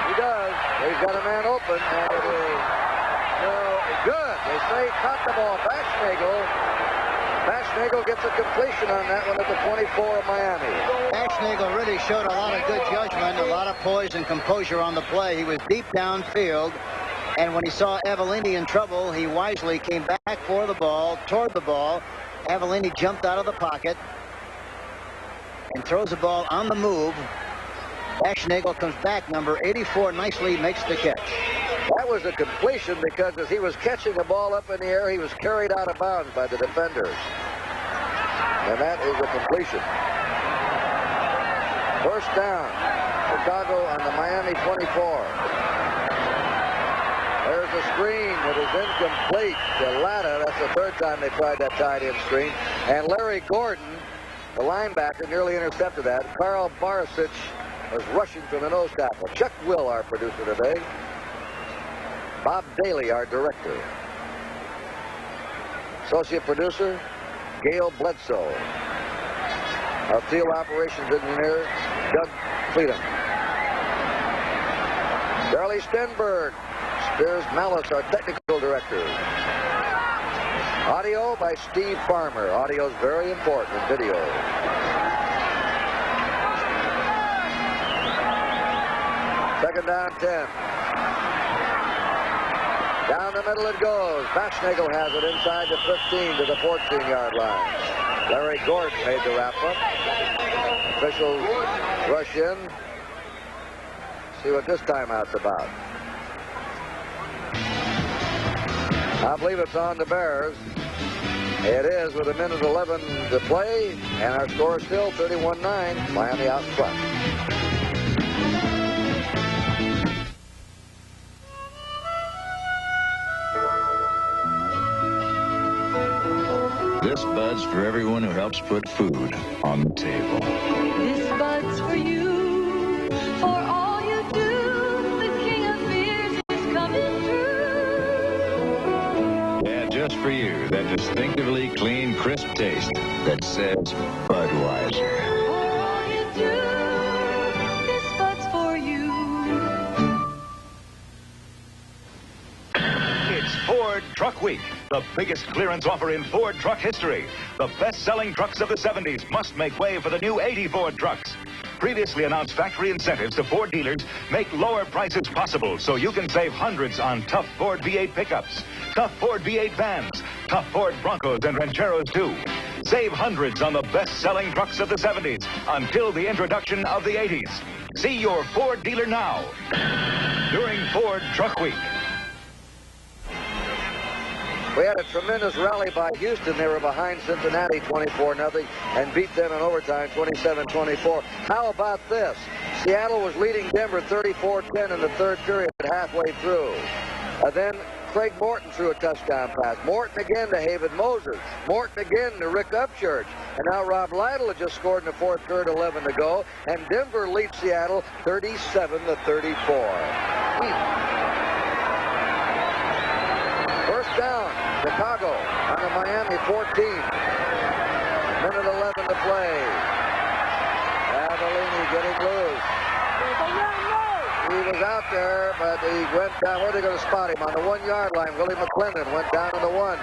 Speaker 2: He does. He's got a man open, and it is good. They say he caught the ball. Bashnagel gets a completion on that one at the 24 of Miami.
Speaker 1: Bashnagel really showed a lot of good judgment, a lot of poise and composure on the play. He was deep downfield, and when he saw Avellini in trouble, he wisely came back for the ball, toward the ball. Avellini jumped out of the pocket and throws the ball on the move. Bashnagel comes back. Number 84 nicely makes the catch.
Speaker 2: That was a completion because as he was catching the ball up in the air, he was carried out of bounds by the defenders. And that is a completion. First down. Chicago on the Miami 24. There's a screen that is incomplete to Latta. That's the third time they tried that tight end screen. And Larry Gordon, the linebacker, nearly intercepted that. Carl Barisic was rushing from the nose tackle. Chuck Will, our producer today. Bob Daly, our director. Associate producer, Gail Bledsoe. Our field operations engineer, Doug Cleedham. Charlie Stenberg, Spears Malice, our technical director. Audio by Steve Farmer. Audio is very important in video. Second down, 10. Down the middle it goes. Bashnagel has it inside the 15 to the 14-yard line. Larry Gordon made the wrap-up. Officials rush in. See what this timeout's about. I believe it's on the Bears. It is with 1:11 to play, and our score is still 31-9. Miami out in front.
Speaker 13: This Bud's for everyone who helps put food on the table.
Speaker 10: This Bud's for you, for all you do. The king of beers is coming through.
Speaker 13: Yeah, just for you, that distinctively clean, crisp taste that says Budweiser.
Speaker 10: For all you do, this Bud's for you.
Speaker 14: It's Ford Truck Week, the biggest clearance offer in Ford truck history. The best-selling trucks of the 70s must make way for the new 80 Ford trucks. Previously announced factory incentives to Ford dealers make lower prices possible so you can save hundreds on tough Ford V8 pickups, tough Ford V8 vans, tough Ford Broncos and Rancheros too. Save hundreds on the best-selling trucks of the 70s until the introduction of the 80s. See your Ford dealer now during Ford Truck Week.
Speaker 2: We had a tremendous rally by Houston. They were behind Cincinnati 24-0 and beat them in overtime 27-24. How about this? Seattle was leading Denver 34-10 in the third period halfway through. Then Craig Morton threw a touchdown pass. Morton again to Haven Moses. Morton again to Rick Upchurch. And now Rob Lytle had just scored in the fourth period, 11 to go. And Denver leads Seattle 37-34. First down, Chicago on the Miami 14. 1:11 to play. Avellini getting loose. He was out there, but he went down. Where are they going to spot him? On the 1-yard line. Willie McClendon went down to the 1.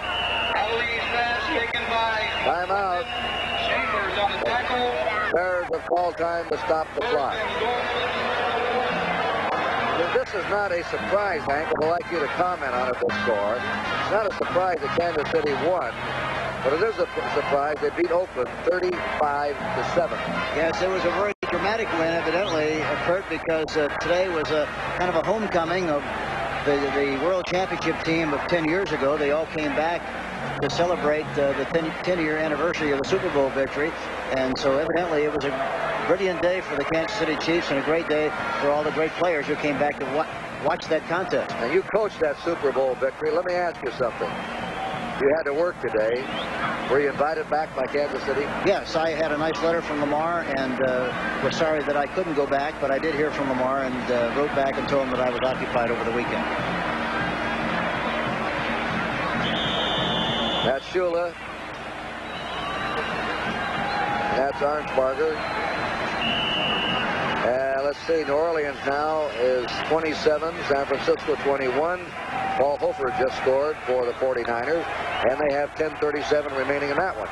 Speaker 2: Timeout. Bears have called time to stop the clock. This is not a surprise, Hank, but I'd like you to comment on it, the score. It's not a surprise that Kansas City won, but it is a surprise they beat Oakland 35-7.
Speaker 1: Yes, it was a very dramatic win, evidently, Kurt, because today was a kind of a homecoming of the World Championship team of 10 years ago. They all came back to celebrate the 10-year anniversary of the Super Bowl victory, and so evidently it was a brilliant day for the Kansas City Chiefs and a great day for all the great players who came back to watch that contest.
Speaker 2: And you coached that Super Bowl victory. Let me ask you something. You had to work today. Were you invited back by Kansas City?
Speaker 1: Yes, I had a nice letter from Lamar, and was sorry that I couldn't go back, but I did hear from Lamar and wrote back and told him that I was occupied over the weekend.
Speaker 2: That's Shula. That's Arnsparger. Let's see, New Orleans now is 27, San Francisco 21. Paul Hofer just scored for the 49ers, and they have 10:37 remaining in that one.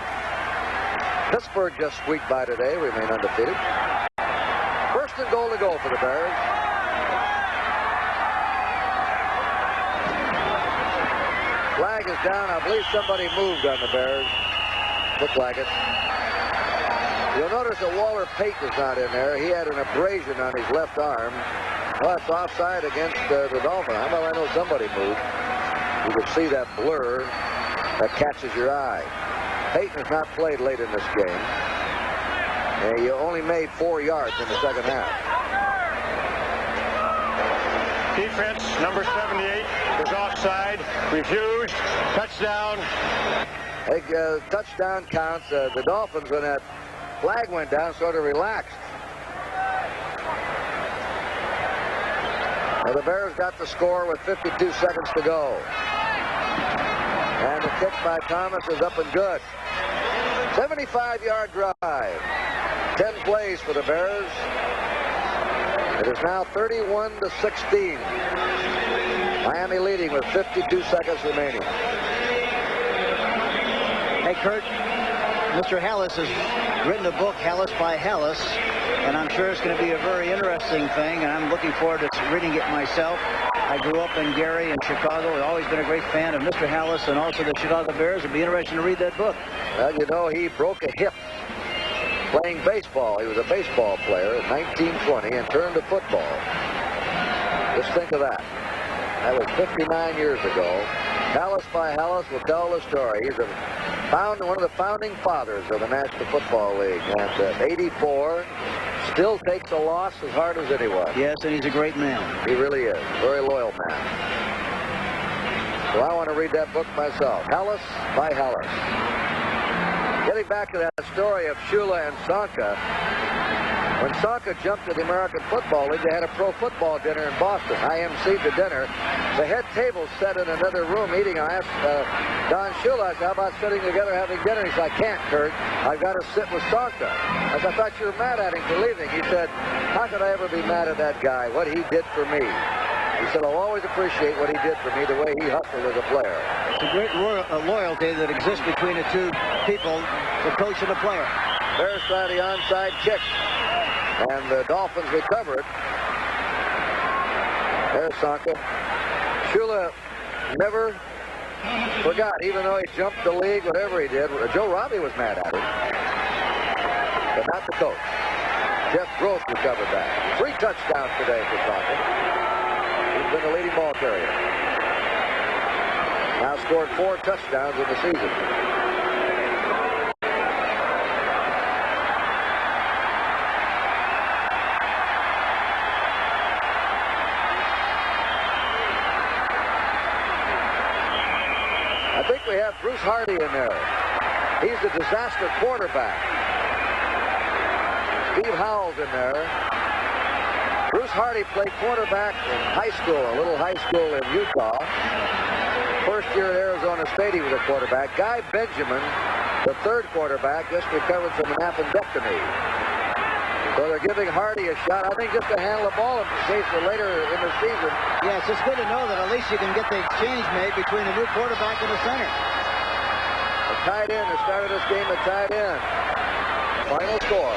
Speaker 2: Pittsburgh just squeaked by today, remain undefeated. First and goal to go for the Bears. Flag is down. I believe somebody moved on the Bears. Looked like it. You'll notice that Waller Pate is not in there. He had an abrasion on his left arm. Well, it's offside against the Dolphins. How about I know somebody moved? You can see that blur that catches your eye. Payton has not played late in this game. And he only made 4 yards in the second half.
Speaker 3: Defense, number 78, was offside, refused, touchdown.
Speaker 2: Touchdown counts. The Dolphins, when that flag went down, sort of relaxed. Well, the Bears got the score with 52 seconds to go. And the kick by Thomas is up and good. 75-yard drive. 10 plays for the Bears. It is now 31-16. Miami leading with 52 seconds remaining.
Speaker 1: Hey, Kurt, Mr. Hallis has written a book, Hallis by Hallis, and I'm sure it's going to be a very interesting thing, and I'm looking forward to reading it myself. I grew up in Gary and Chicago. I've always been a great fan of Mr. Hallis and also the Chicago Bears. It'd be interesting to read that book.
Speaker 2: Well, you know, he broke a hip playing baseball. He was a baseball player in 1920 and turned to football. Just think of that. That was 59 years ago. Hallis by Hallis will tell the story. He's one of the founding fathers of the National Football League. And at 84, still takes a loss as hard as anyone.
Speaker 1: Yes, and he's a great man.
Speaker 2: He really is. Very loyal man. So I want to read that book myself. Hallis by Hallis. Getting back to that story of Shula and Sonka. When Sonka jumped to the American Football League, they had a pro football dinner in Boston. I emceed the dinner. The head table sat in another room eating. I asked Don Shula, how about sitting together having dinner? He said, I can't, Kurt. I've got to sit with Sonka. I said, I thought you were mad at him for leaving. He said, how could I ever be mad at that guy? What he did for me. He said, I'll always appreciate what he did for me, the way he hustled as a player.
Speaker 1: It's a great loyalty that exists between the two people, the coach and the player.
Speaker 2: Bears try the onside kick. And the Dolphins recover it. There's Sonka. Shula never forgot, even though he jumped the league, whatever he did. Joe Robbie was mad at him. But not the coach. Jeff Gross recovered that. 3 touchdowns today for Sonka. He's been the leading ball carrier. Now scored 4 touchdowns in the season. We have Bruce Hardy in there. He's the disaster quarterback. Steve Howell's in there. Bruce Hardy played quarterback in high school, a little high school in Utah. First year at Arizona State, he was a quarterback. Guy Benjamin, the third quarterback, just recovered from an appendectomy. So they're giving Hardy a shot, I think, just to handle the ball in case for later in the season.
Speaker 1: Yes, it's good to know that at least you can get the exchange made between the new quarterback and the center.
Speaker 2: A tight end, the start of this game, a tight end. Final score.